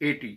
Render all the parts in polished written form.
80।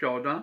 14,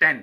10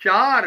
4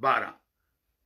12,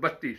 32।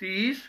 30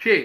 6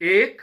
1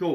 2,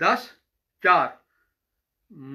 10:4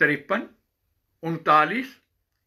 53, 39,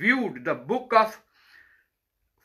viewed the book of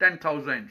10,000,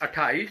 28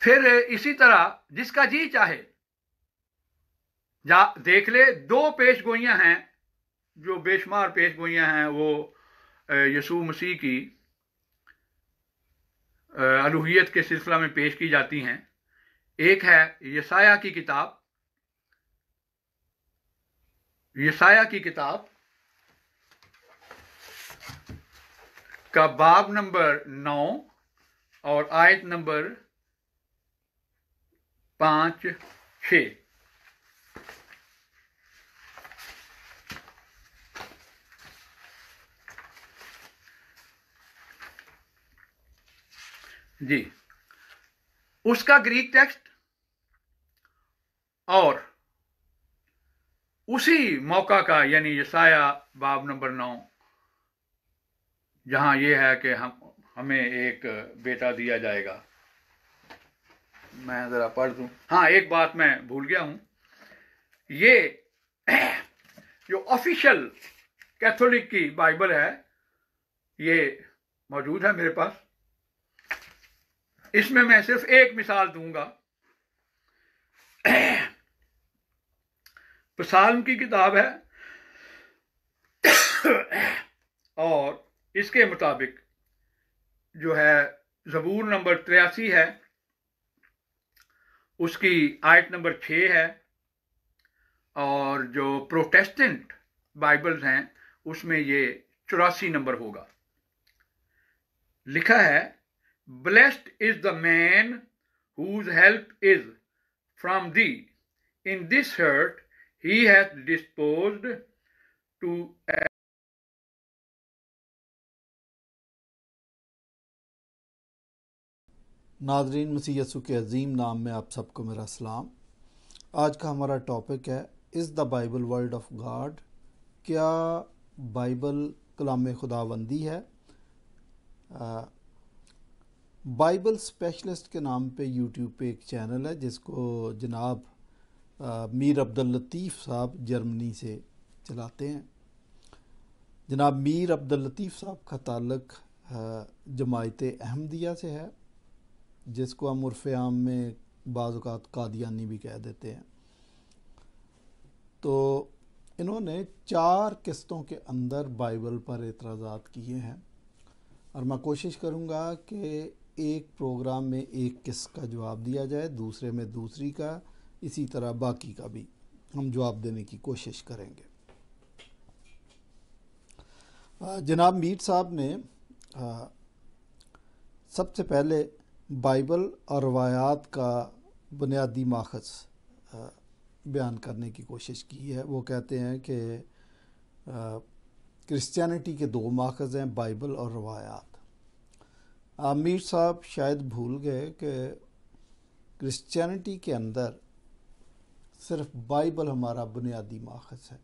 پھر اسی طرح جس کا جی چاہے دیکھ لے، 2 پیش گوئیاں ہیں جو بے شمار پیش گوئیاں ہیں وہ یسوع مسیح کی الوہیت کے سلسلہ میں پیش کی جاتی ہیں۔ ایک ہے یسایہ کی کتاب، یسایہ کی کتاب کا باب نمبر 9 اور آیت نمبر 5-6۔ جی، اس کا گریک ٹیکسٹ اور اسی موقع کا یعنی یسایہ باب نمبر 9 جہاں یہ ہے کہ ہمیں ایک بیٹا دیا جائے گا، میں ذرا پڑھ دوں۔ ہاں، ایک بات میں بھول گیا ہوں، یہ جو آفیشل کیتھولک کی بائبل ہے یہ موجود ہے میرے پاس۔ اس میں صرف ایک مثال دوں گا۔ پسالم کی کتاب ہے اور اس کے مطابق جو ہے زبور نمبر 83 ہے، اس کی آیت نمبر 6 ہے، اور جو پروٹیسٹنٹ بائبلز ہیں اس میں یہ 84 نمبر ہوگا۔ لکھا ہے Blessed is the man whose help is from thee. In this hurt he hath disposed to ناظرین، مسیح یسوع کے عظیم نام میں آپ سب کو میرا سلام۔ آج کا ہمارا ٹاپک ہے is the Bible word of God? کیا بائبل کلام خداوندی ہے؟ بائبل اسپیشلسٹ کے نام پہ یوٹیوب پہ ایک چینل ہے جس کو جناب میر عبداللطیف صاحب جرمنی سے چلاتے ہیں۔ جناب میر عبداللطیف صاحب کا تعلق جماعت احمدیہ سے ہے، جس کو ہم عرف عام میں بعض اوقات قادیانی بھی کہہ دیتے ہیں۔ تو انہوں نے 4 قسطوں کے اندر بائبل پر اعتراضات کیے ہیں، اور میں کوشش کروں گا کہ ایک پروگرام میں ایک قسط کا جواب دیا جائے، دوسرے میں دوسری کا، اسی طرح باقی کا بھی ہم جواب دینے کی کوشش کریں گے۔ جناب میر صاحب نے سب سے پہلے بائبل اور روایات کا بنیادی ماخذ بیان کرنے کی کوشش کی ہے۔ وہ کہتے ہیں کہ کرسچینٹی کے 2 ماخذ ہیں، بائبل اور روایات۔ میر صاحب شاید بھول گئے کہ کرسچینٹی کے اندر صرف بائبل ہمارا بنیادی ماخذ ہے۔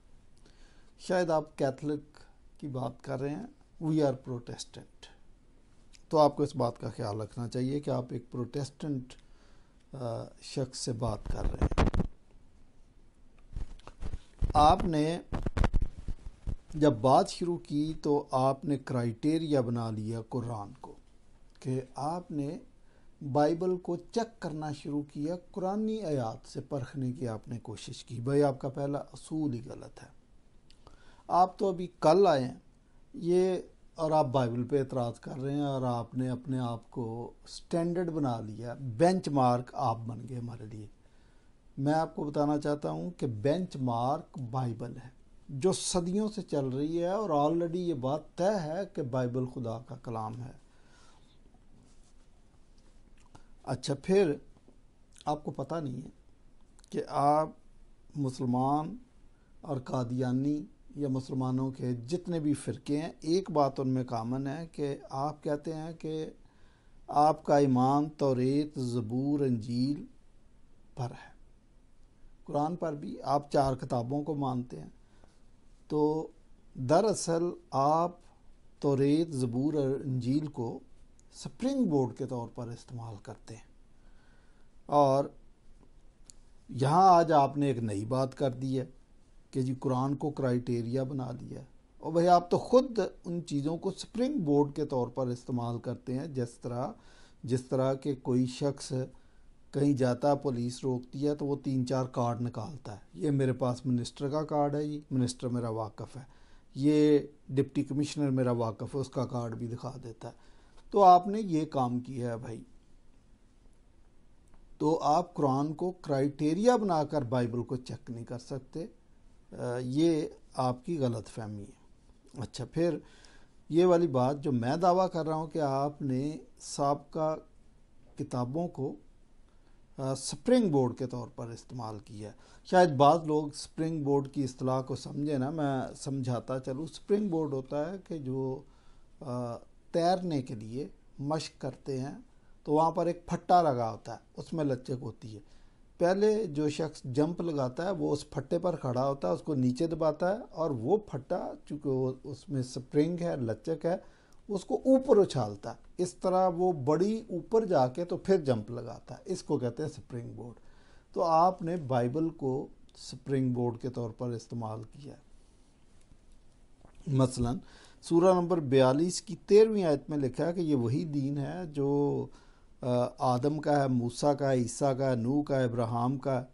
شاید آپ کیتھولک کی بات کر رہے ہیں، وی آر پروٹیسٹنٹ۔ تو آپ کو اس بات کا خیال رکھنا چاہیے کہ آپ ایک پروٹیسٹنٹ شخص سے بات کر رہے ہیں۔ آپ نے جب بات شروع کی تو آپ نے کرائیٹیریا بنا لیا قرآن کو، کہ آپ نے بائبل کو چیک کرنا شروع کیا، قرآنی آیات سے پرکھنے کی آپ نے کوشش کی۔ بھائی، آپ کا پہلا اصول ہی غلط ہے۔ آپ تو ابھی کل آئے ہیں یہ، اور آپ بائبل پہ اعتراض کر رہے ہیں، اور آپ نے اپنے آپ کو سٹینڈرڈ بنا لیا، بینچ مارک آپ بن گئے ہمارے لیے۔ میں آپ کو بتانا چاہتا ہوں کہ بینچ مارک بائبل ہے جو صدیوں سے چل رہی ہے، اور آلریڈی یہ بات طے ہے کہ بائبل خدا کا کلام ہے۔ اچھا، پھر آپ کو پتہ نہیں ہے کہ آپ مسلمان اور قادیانی یا مسلمانوں کے جتنے بھی فرقے ہیں، ایک بات ان میں کامن ہے کہ آپ کہتے ہیں کہ آپ کا ایمان توریت، زبور، انجیل پر ہے، قرآن پر بھی۔ آپ 4 کتابوں کو مانتے ہیں، تو دراصل آپ توریت، زبور اور انجیل کو سپرنگ بورڈ کے طور پر استعمال کرتے ہیں، اور یہاں آج آپ نے ایک نئی بات کر دی ہے کہ جی قرآن کو کرائیٹیریا بنا لیا ہے۔ اور بھائی، آپ تو خود ان چیزوں کو سپرنگ بورڈ کے طور پر استعمال کرتے ہیں، جس طرح کہ کوئی شخص کہیں جاتا ہے پولیس روکتی ہے تو وہ 3-4 کارڈ نکالتا ہے، یہ میرے پاس منسٹر کا کارڈ ہے، جی منسٹر میرا واقف ہے، یہ ڈپٹی کمشنر میرا واقف ہے، اس کا کارڈ بھی دکھا دیتا ہے۔ تو آپ نے یہ کام کیا ہے بھائی، تو آپ قرآن کو کرائٹیریا بنا کر بائبل کو چیک نہیں کر سکتے، یہ آپ کی غلط فہمی ہے۔ اچھا، پھر یہ والی بات جو میں دعویٰ کر رہا ہوں کہ آپ نے سابقہ کتابوں کو سپرنگ بورڈ کے طور پر استعمال کیا ہے، شاید بعض لوگ سپرنگ بورڈ کی اصطلاح کو سمجھے نا، میں سمجھاتا چلوں۔ سپرنگ بورڈ ہوتا ہے کہ جو تیرنے کے لیے مشق کرتے ہیں تو وہاں پر ایک پھٹا لگا ہوتا ہے، اس میں لچک ہوتی ہے، پہلے جو شخص جمپ لگاتا ہے وہ اس پھٹے پر کھڑا ہوتا ہے، اس کو نیچے دباتا ہے، اور وہ پھٹا چونکہ اس میں سپرنگ ہے، لچک ہے، اس کو اوپر اچھالتا ہے، اس طرح وہ بڑی اوپر جا کے تو پھر جمپ لگاتا ہے، اس کو کہتے ہیں سپرنگ بورڈ۔ تو آپ نے بائبل کو سپرنگ بورڈ کے طور پر استعمال کیا ہے۔ مثلا سورہ نمبر 42 کی 13ویں آیت میں لکھا ہے کہ یہ وہی دین ہے جو آدم کا ہے، موسیٰ کا ہے، عیسیٰ کا ہے، نوح کا ہے، ابراہیم کا ہے۔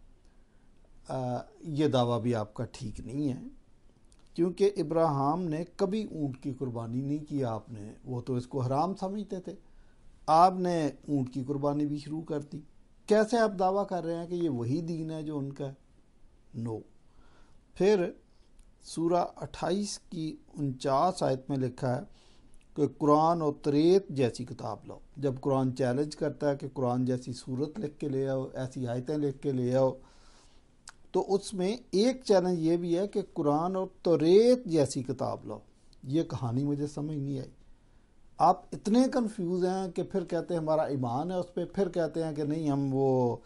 یہ دعویٰ بھی آپ کا ٹھیک نہیں ہے، کیونکہ ابراہیم نے کبھی اونٹ کی قربانی نہیں کی، آپ نے وہ تو اس کو حرام سمجھتے تھے، آپ نے اونٹ کی قربانی بھی شروع کر دی۔ کیسے آپ دعویٰ کر رہے ہیں کہ یہ وہی دین ہے جو ان کا ہے؟ نو۔ پھر سورہ 28 کی 49 آیت میں لکھا ہے کہ قرآن اور توریت جیسی کتاب لاؤ۔ جب قرآن چیلنج کرتا ہے کہ قرآن جیسی صورت لکھ کے لے آؤ، ایسی آیتیں لکھ کے لے آؤ، تو اس میں ایک چیلنج یہ بھی ہے کہ قرآن اور توریت جیسی کتاب لاؤ۔ یہ کہانی مجھے سمجھ نہیں آئی۔ آپ اتنے کنفیوز ہیں کہ پھر کہتے ہیں ہمارا ایمان ہے اس پہ، پھر کہتے ہیں کہ نہیں ہم وہ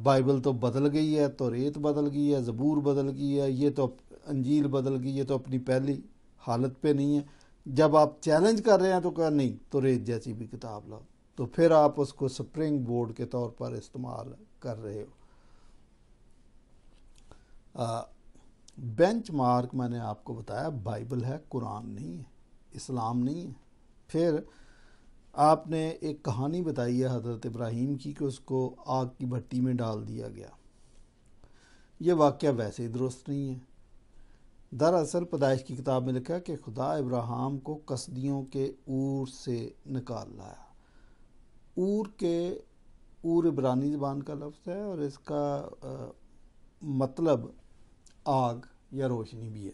بائبل تو بدل گئی ہے، توریت بدل گئی ہے، زبور بدل گئی ہے، یہ تو انجیل بدل گئی ہے، تو اپنی پہلی حالت پہ نہیں ہے۔ جب آپ چیلنج کر رہے ہیں تو کہا نہیں توریت جیسی بھی کتاب لاؤ، تو پھر آپ اس کو سپرنگ بورڈ کے طور پر استعمال کر رہے ہو۔ بینچ مارک میں نے آپ کو بتایا بائبل ہے، قرآن نہیں ہے، اسلام نہیں ہے۔ پھر آپ نے ایک کہانی بتائی ہے حضرت ابراہیم کی کہ اس کو آگ کی بھٹی میں ڈال دیا گیا، یہ واقعہ ویسے ہی درست نہیں ہے۔ دراصل پیدائش کی کتاب میں لکھا ہے کہ خدا ابراہیم کو کسدیوں کے اور سے نکال لایا۔ اور عبرانی زبان کا لفظ ہے، اور اس کا مطلب آگ یا روشنی بھی ہے،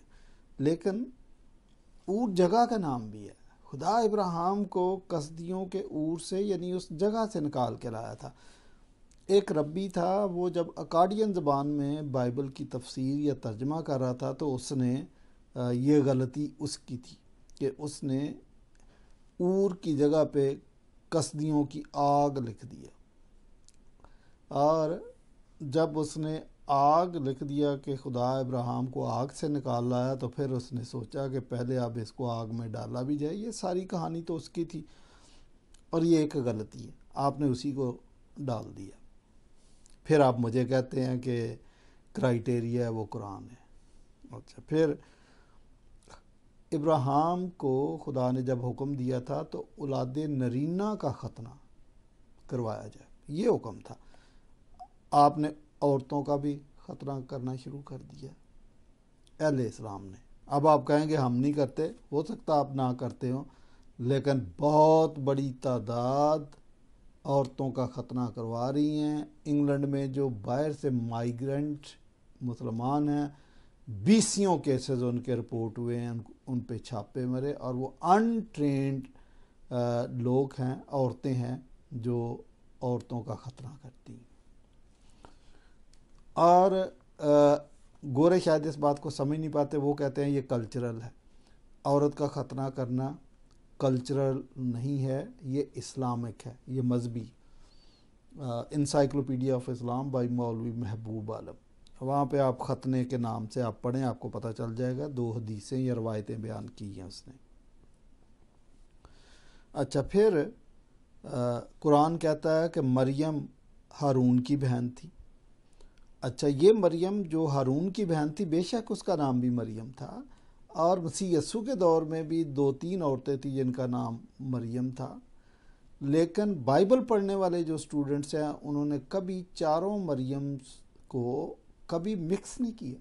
لیکن اور جگہ کا نام بھی ہے۔ خدا ابراہیم کو کسدیوں کے اور سے یعنی اس جگہ سے نکال کے لایا تھا۔ ایک ربی تھا، وہ جب اکاڈین زبان میں بائبل کی تفسیر یا ترجمہ کر رہا تھا تو اس نے یہ غلطی اس کی تھی کہ اس نے اور کی جگہ پہ کسدیوں کی آگ لکھ دیا، اور جب اس نے آگ لکھ دیا کہ خدا ابراہیم کو آگ سے نکال لایا، تو پھر اس نے سوچا کہ پہلے اب اس کو آگ میں ڈالا بھی جائے۔ یہ ساری کہانی تو اس کی تھی، اور یہ ایک غلطی ہے، آپ نے اسی کو ڈال دیا۔ پھر آپ مجھے کہتے ہیں کہ کرائٹیریا ہے وہ قرآن ہے۔ اچھا، پھر ابراہیم کو خدا نے جب حکم دیا تھا تو اولاد نرینہ کا ختنہ کروایا جائے، یہ حکم تھا۔ آپ نے عورتوں کا بھی ختنہ کرنا شروع کر دیا اہل اسلام نے۔ اب آپ کہیں گے ہم نہیں کرتے، ہو سکتا آپ نہ کرتے ہوں، لیکن بہت بڑی تعداد عورتوں کا ختنہ کروا رہی ہیں۔ انگلینڈ میں جو باہر سے مائیگرنٹ مسلمان ہیں، 20 کیسز ان کے رپورٹ ہوئے ہیں، ان پہ چھاپے مرے، اور وہ ان ٹرینڈ لوگ ہیں، عورتیں ہیں جو عورتوں کا ختنہ کرتی ہیں۔ اور گورے شاید اس بات کو سمجھ نہیں پاتے، وہ کہتے ہیں یہ کلچرل ہے۔ عورت کا ختنہ کرنا کلچرل نہیں ہے، یہ اسلامک ہے، یہ مذہبی۔ انسائکلوپیڈیا آف اسلام بائی مولوی محبوب عالم، وہاں پہ آپ ختنے کے نام سے آپ پڑھیں، آپ کو پتہ چل جائے گا، 2 حدیثیں یا روایتیں بیان کی ہیں اس نے۔ اچھا، پھر قرآن کہتا ہے کہ مریم ہارون کی بہن تھی۔ اچھا، یہ مریم جو ہارون کی بہن تھی، بے شک اس کا نام بھی مریم تھا، اور مسیح یسوع کے دور میں بھی 2-3 عورتیں تھیں جن کا نام مریم تھا، لیکن بائبل پڑھنے والے جو اسٹوڈنٹس ہیں انہوں نے کبھی چاروں مریم کو کبھی مکس نہیں کیا.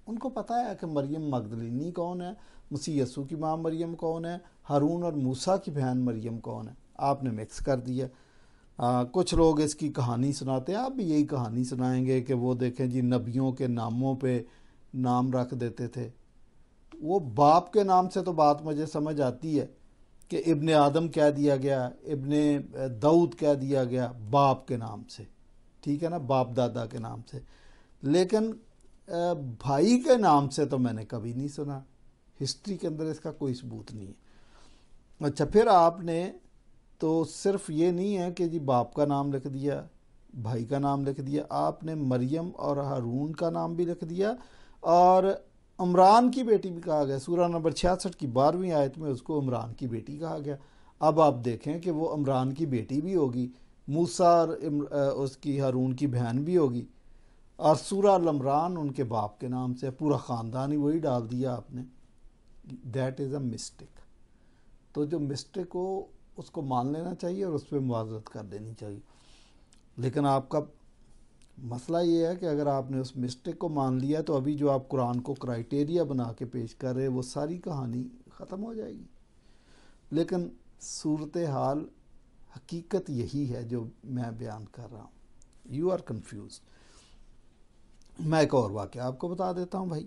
ان کو پتہ ہے کہ مریم مگدلینی کون ہے، مسیح یسوع کی ماں مریم کون ہے، ہارون اور موسیٰ کی بہن مریم کون ہے. آپ نے مکس کر دیا. کچھ لوگ اس کی کہانی سناتے ہیں، آپ بھی یہی کہانی سنائیں گے کہ وہ دیکھیں جی نبیوں کے ناموں پہ نام رکھ دیتے تھے. وہ باپ کے نام سے تو بات مجھے سمجھ آتی ہے کہ ابن آدم کہہ دیا گیا، ابن داؤد کہہ دیا گیا باپ کے نام سے، ٹھیک ہے نا، باپ دادا کے نام سے. لیکن بھائی کے نام سے تو میں نے کبھی نہیں سنا. ہسٹری کے اندر اس کا کوئی ثبوت نہیں ہے. اچھا، پھر آپ نے تو صرف یہ نہیں ہے کہ جی باپ کا نام لکھ دیا، بھائی کا نام لکھ دیا، آپ نے مریم اور ہارون کا نام بھی لکھ دیا، اور عمران کی بیٹی بھی کہا گیا. سورہ نمبر 66 کی 12ویں آیت میں اس کو عمران کی بیٹی کہا گیا. اب آپ دیکھیں کہ وہ عمران کی بیٹی بھی ہوگی، موسیٰ اور اس کی ہارون کی بہن بھی ہوگی، اور سورہ العمران ان کے باپ کے نام سے، پورا خاندان ہی وہی ڈال دیا آپ نے. That is a mistake. تو جو مسٹیک ہو اس کو مان لینا چاہیے اور اس پہ معذرت کر دینی چاہیے. لیکن آپ کا مسئلہ یہ ہے کہ اگر آپ نے اس مسٹیک کو مان لیا تو ابھی جو آپ قرآن کو کرائٹیریا بنا کے پیش کر رہے وہ ساری کہانی ختم ہو جائے گی. لیکن صورتحال حقیقت یہی ہے جو میں بیان کر رہا ہوں. You are confuse. میں ایک اور واقعہ آپ کو بتا دیتا ہوں بھائی.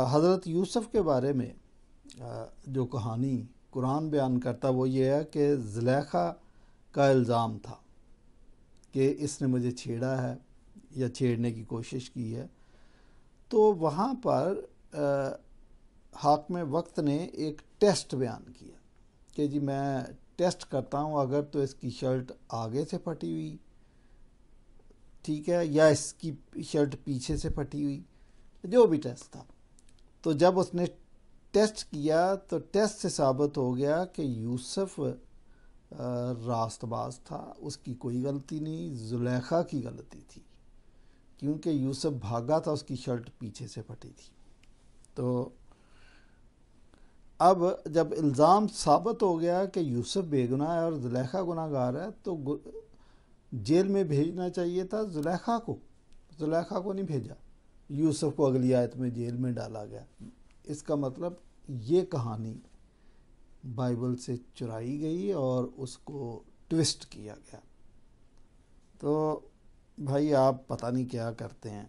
حضرت یوسف کے بارے میں جو کہانی قرآن بیان کرتا وہ یہ ہے کہ زلیخا کا الزام تھا کہ اس نے مجھے چھیڑا ہے یا چھیڑنے کی کوشش کی ہے. تو وہاں پر حاکم وقت نے ایک ٹیسٹ بیان کیا کہ جی میں ٹیسٹ کرتا ہوں، اگر تو اس کی شرٹ آگے سے پھٹی ہوئی، ٹھیک ہے، یا اس کی شرٹ پیچھے سے پھٹی ہوئی، جو بھی ٹیسٹ تھا. تو جب اس نے ٹیسٹ کیا تو ٹیسٹ سے ثابت ہو گیا کہ یوسف راست باز تھا، اس کی کوئی غلطی نہیں، زلیخا کی غلطی تھی، کیونکہ یوسف بھاگا تھا، اس کی شرٹ پیچھے سے پھٹی تھی. تو اب جب الزام ثابت ہو گیا کہ یوسف بے گناہ ہے اور زلیخا گناہ گار ہے تو جیل میں بھیجنا چاہیے تھا زلیخا کو. زلیخا کو نہیں بھیجا، یوسف کو اگلی آیت میں جیل میں ڈالا گیا. اس کا مطلب یہ کہانی بائبل سے چرائی گئی اور اس کو ٹوسٹ کیا گیا. تو بھائی آپ پتہ نہیں کیا کرتے ہیں.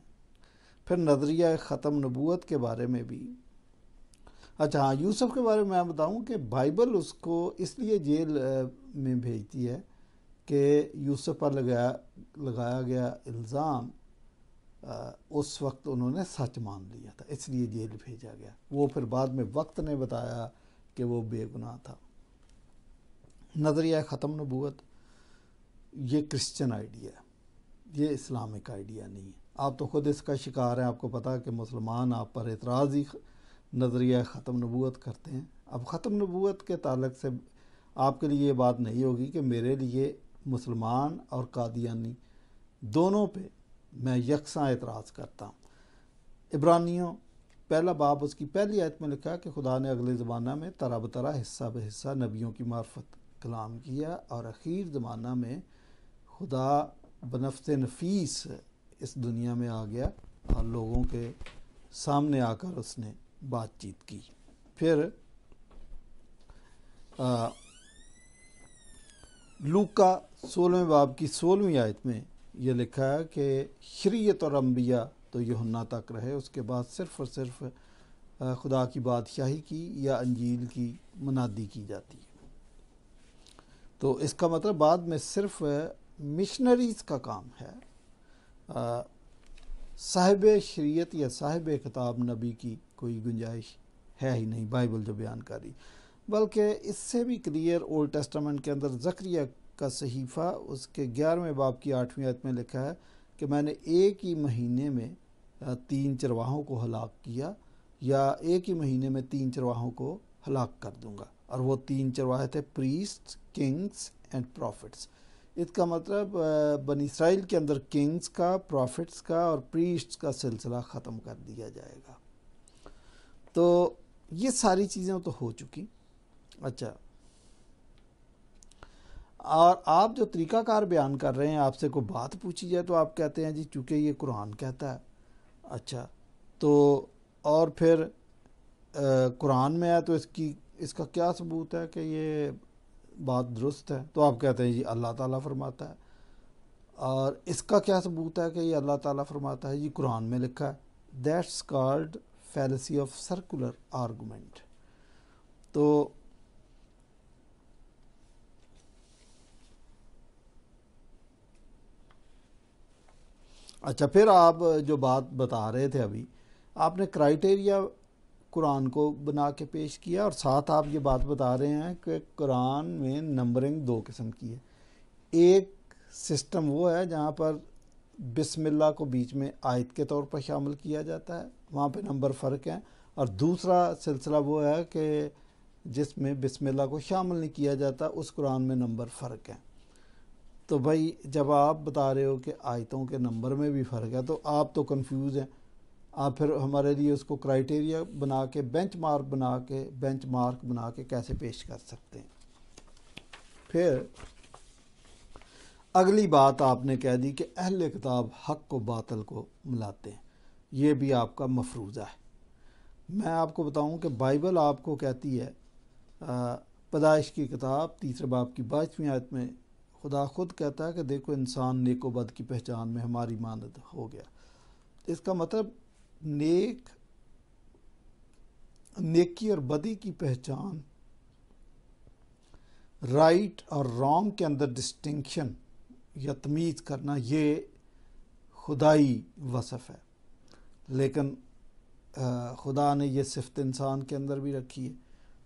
پھر نظریہ ختم نبوت کے بارے میں بھی، اچھا ہاں، یوسف کے بارے میں میں بتاؤں کہ بائبل اس کو اس لیے جیل میں بھیجتی ہے کہ یوسف پر لگایا گیا الزام اس وقت انہوں نے سچ مان لیا تھا، اس لیے جیل بھیجا گیا. وہ پھر بعد میں وقت نے بتایا کہ وہ بے گناہ تھا. نظریہ ختم نبوت یہ کرسچن آئیڈیا ہے، یہ اسلامک آئیڈیا نہیں ہے. آپ تو خود اس کا شکار ہیں، آپ کو پتا ہے کہ مسلمان آپ پر اعتراض ہی نظریہ ختم نبوت کرتے ہیں. اب ختم نبوت کے تعلق سے آپ کے لیے یہ بات نہیں ہوگی کہ میرے لیے مسلمان اور قادیانی دونوں پہ میں یکساں اعتراض کرتا ہوں. عبرانیوں پہلا باب اس کی پہلی آیت میں لکھا کہ خدا نے اگلے زمانہ میں طرح بطرح حصہ بحصہ نبیوں کی معرفت کلام کیا، اور اخیر زمانہ میں خدا بنفس نفیس اس دنیا میں آ گیا اور لوگوں کے سامنے آ کر اس نے بات چیت کی. پھر لوکا 16ویں باب کی 16ویں آیت میں یہ لکھا ہے کہ شریعت اور انبیاء تو یوحنا تک رہے، اس کے بعد صرف اور صرف خدا کی بادشاہی کی یا انجیل کی منادی کی جاتی ہے. تو اس کا مطلب بعد میں صرف مشنریز کا کام ہے. صاحب شریعت یا صاحب کتاب نبی کی کوئی گنجائش ہے ہی نہیں بائبل جو بیان کری. بلکہ اس سے بھی کلیئر اولڈ ٹیسٹامنٹ کے اندر زکریا کا صحیفہ اس کے 11ویں باب کی 8ویں آیت میں لکھا ہے کہ میں نے ایک ہی مہینے میں 3 چرواہوں کو ہلاک کیا، یا ایک ہی مہینے میں 3 چرواہوں کو ہلاک کر دوں گا. اور وہ 3 چرواہے تھے پریسٹ، کنگز اینڈ پروفٹس. اس کا مطلب بنی اسرائیل کے اندر کنگز کا، پروفٹس کا اور پریسٹس کا سلسلہ ختم کر دیا جائے گا. تو یہ ساری چیزیں تو ہو چکی. اچھا اور آپ جو طریقہ کار بیان کر رہے ہیں، آپ سے کوئی بات پوچھی جائے تو آپ کہتے ہیں جی چونکہ یہ قرآن کہتا ہے. اچھا، تو اور پھر قرآن میں ہے تو اس کا کیا ثبوت ہے کہ یہ بات درست ہے؟ تو آپ کہتے ہیں جی اللہ تعالیٰ فرماتا ہے. اور اس کا کیا ثبوت ہے کہ یہ اللہ تعالیٰ فرماتا ہے؟ جی قرآن میں لکھا ہے. That's called fallacy of circular argument. تو اچھا، پھر آپ جو بات بتا رہے تھے ابھی، آپ نے کرائٹیریا قرآن کو بنا کے پیش کیا، اور ساتھ آپ یہ بات بتا رہے ہیں کہ قرآن میں نمبرنگ 2 قسم کی ہے. ایک سسٹم وہ ہے جہاں پر بسم اللہ کو بیچ میں آیت کے طور پر شامل کیا جاتا ہے، وہاں پہ نمبر فرق ہیں. اور دوسرا سلسلہ وہ ہے کہ جس میں بسم اللہ کو شامل نہیں کیا جاتا، اس قرآن میں نمبر فرق ہیں. تو بھائی جب آپ بتا رہے ہو کہ آیتوں کے نمبر میں بھی فرق ہے تو آپ تو کنفیوز ہیں. آپ پھر ہمارے لیے اس کو کرائٹیریا بنا کے بینچ مارک بنا کے کیسے پیش کر سکتے ہیں؟ پھر اگلی بات آپ نے کہہ دی کہ اہل کتاب حق و باطل کو ملاتے ہیں. یہ بھی آپ کا مفروضہ ہے. میں آپ کو بتاؤں کہ بائبل آپ کو کہتی ہے، پیدائش کی کتاب 3 باب کی 22ویں آیت میں خدا خود کہتا ہے کہ دیکھو انسان نیک و بد کی پہچان میں ہماری مانند ہو گیا. اس کا مطلب نیکی اور بدی کی پہچان، رائٹ اور رانگ کے اندر ڈسٹنکشن یا تمیز کرنا، یہ خدائی وصف ہے. لیکن خدا نے یہ صفت انسان کے اندر بھی رکھی ہے.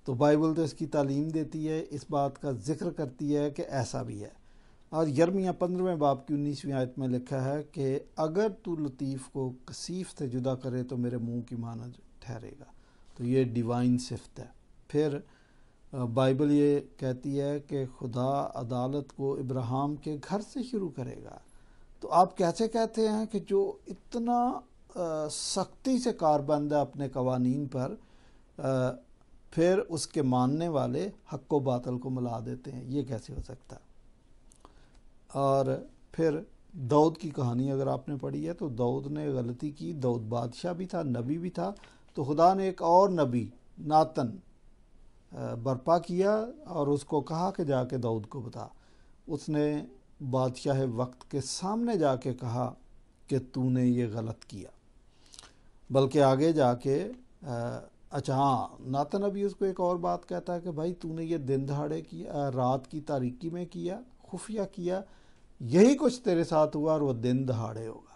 تو بائبل تو اس کی تعلیم دیتی ہے، اس بات کا ذکر کرتی ہے کہ ایسا بھی ہے. اور یرمیہ 15 باب کی 19ویں آیت میں لکھا ہے کہ اگر تو لطیف کو کثیف سے جدا کرے تو میرے منہ کی مانند ٹھہرے گا. تو یہ ڈیوائن صفت ہے. پھر بائبل یہ کہتی ہے کہ خدا عدالت کو ابراہیم کے گھر سے شروع کرے گا. تو آپ کیسے کہتے ہیں کہ جو اتنا سختی سے کاربند ہے اپنے قوانین پر، پھر اس کے ماننے والے حق و باطل کو ملا دیتے ہیں؟ یہ کیسے ہو سکتا؟ اور پھر داؤد کی کہانی اگر آپ نے پڑھی ہے تو داؤد نے غلطی کی. داؤد بادشاہ بھی تھا، نبی بھی تھا. تو خدا نے ایک اور نبی ناتن برپا کیا اور اس کو کہا کہ جا کے داؤد کو بتا. اس نے بادشاہ وقت کے سامنے جا کے کہا کہ تو نے یہ غلط کیا. بلکہ آگے جا کے اچھا ہاں، ناتن نبی اس کو ایک اور بات کہتا ہے کہ بھائی تو نے یہ دن دہاڑے کیا، رات کی تاریکی میں کیا، خفیہ کیا، یہی کچھ تیرے ساتھ ہوا اور وہ دن دہاڑے ہوگا،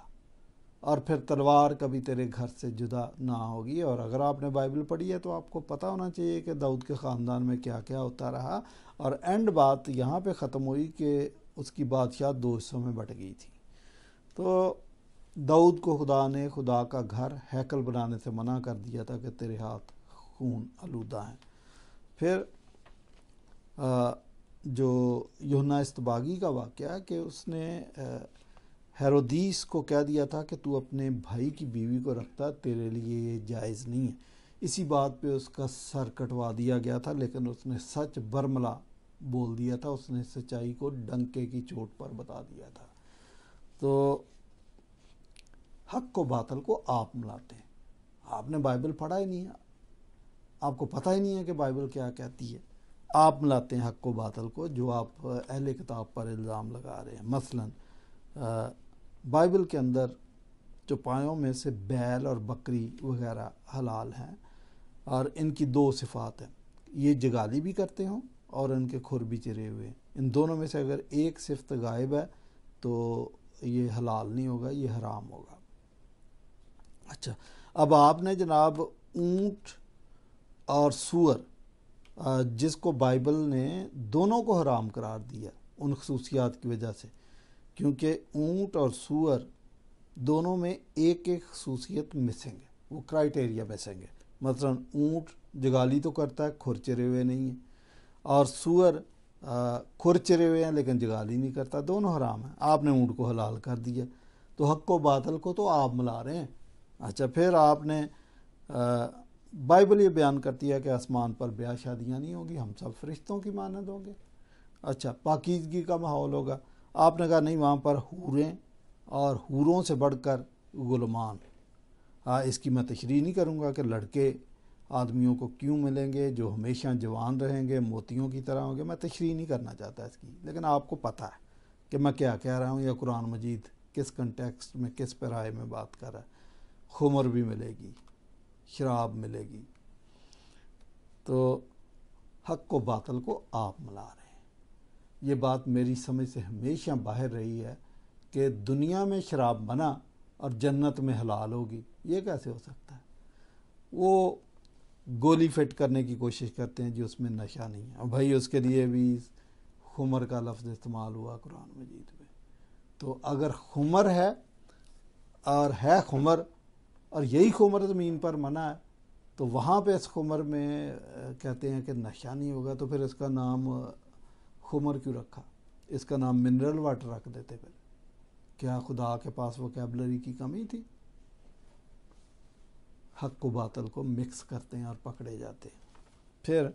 اور پھر تلوار کبھی تیرے گھر سے جدا نہ ہوگی. اور اگر آپ نے بائبل پڑھی ہے تو آپ کو پتہ ہونا چاہیے کہ داؤد کے خاندان میں کیا کیا ہوتا رہا. اور اینڈ بات یہاں پہ ختم ہوئی کہ اس کی بادشاہ 2 حصوں میں بٹ گئی تھی. تو داؤد کو خدا نے خدا کا گھر ہیکل بنانے سے منع کر دیا تھا کہ تیرے ہاتھ خون آلودہ ہیں. پھر جو یوحنا استباغی کا واقعہ ہے کہ اس نے ہیرودیس کو کہہ دیا تھا کہ تو اپنے بھائی کی بیوی کو رکھتا، تیرے لیے یہ جائز نہیں ہے. اسی بات پہ اس کا سر کٹوا دیا گیا تھا، لیکن اس نے سچ برملا بول دیا تھا. اس نے سچائی کو ڈنکے کی چوٹ پر بتا دیا تھا. تو حق و باطل کو آپ ملاتے ہیں. آپ نے بائبل پڑھا ہی نہیں ہے، آپ کو پتہ ہی نہیں ہے کہ بائبل کیا کہتی ہے. آپ ملاتے ہیں حق و باطل کو جو آپ اہل کتاب پر الزام لگا رہے ہیں. مثلا بائبل کے اندر چوپایوں میں سے بیل اور بکری وغیرہ حلال ہیں، اور ان کی 2 صفات ہیں، یہ جگالی بھی کرتے ہوں اور ان کے کھر بھی چرے ہوئے ہیں. ان دونوں میں سے اگر ایک صفت غائب ہے تو یہ حلال نہیں ہوگا، یہ حرام ہوگا. اچھا، اب آپ نے جناب اونٹ اور سور، جس کو بائبل نے دونوں کو حرام قرار دیا ان خصوصیات کی وجہ سے، کیونکہ اونٹ اور سور دونوں میں ایک ایک خصوصیت مسنگ ہے، وہ کرائٹیریا مسنگ ہے. مثلا اونٹ جگالی تو کرتا ہے، کھر چرے ہوئے نہیں ہیں، اور سور کھر چرے ہوئے ہیں لیکن جگالی نہیں کرتا. دونوں حرام ہیں. آپ نے اونٹ کو حلال کر دیا. تو حق و باطل کو تو آپ ملا رہے ہیں. اچھا، پھر آپ نے بائبل یہ بیان کرتی ہے کہ آسمان پر بیاہ شادیاں نہیں ہوں گی، ہم سب فرشتوں کی مانند ہوں گے. اچھا پاکیزگی کا ماحول ہوگا. آپ نے کہا نہیں وہاں پر حوریں اور حوروں سے بڑھ کر غلامان. ہاں اس کی میں تشریح نہیں کروں گا کہ لڑکے آدمیوں کو کیوں ملیں گے جو ہمیشہ جوان رہیں گے موتیوں کی طرح ہوں گے. میں تشریح نہیں کرنا چاہتا اس کی، لیکن آپ کو پتہ ہے کہ میں کیا کہہ رہا ہوں یا قرآن مجید کس کنٹیکسٹ میں کس پیرائے میں بات کر رہا ہے. خمر بھی ملے گی، شراب ملے گی. تو حق و باطل کو آپ ملا رہے ہیں. یہ بات میری سمجھ سے ہمیشہ باہر رہی ہے کہ دنیا میں شراب منع اور جنت میں حلال ہوگی. یہ کیسے ہو سکتا ہے؟ وہ گولی فٹ کرنے کی کوشش کرتے ہیں جو اس میں نشہ نہیں ہے. اور بھائی اس کے لیے بھی خمر کا لفظ استعمال ہوا قرآن مجید میں. تو اگر خمر ہے اور ہے خمر اور یہی خمر زمین پر منع ہے تو وہاں پہ اس خمر میں کہتے ہیں کہ نشہ نہیں ہوگا، تو پھر اس کا نام خمر کیوں رکھا؟ اس کا نام منرل واٹر رکھ دیتے. پھر کیا خدا کے پاس ووکیبلری کی کمی تھی؟ حق و باطل کو مکس کرتے ہیں اور پکڑے جاتے ہیں. پھر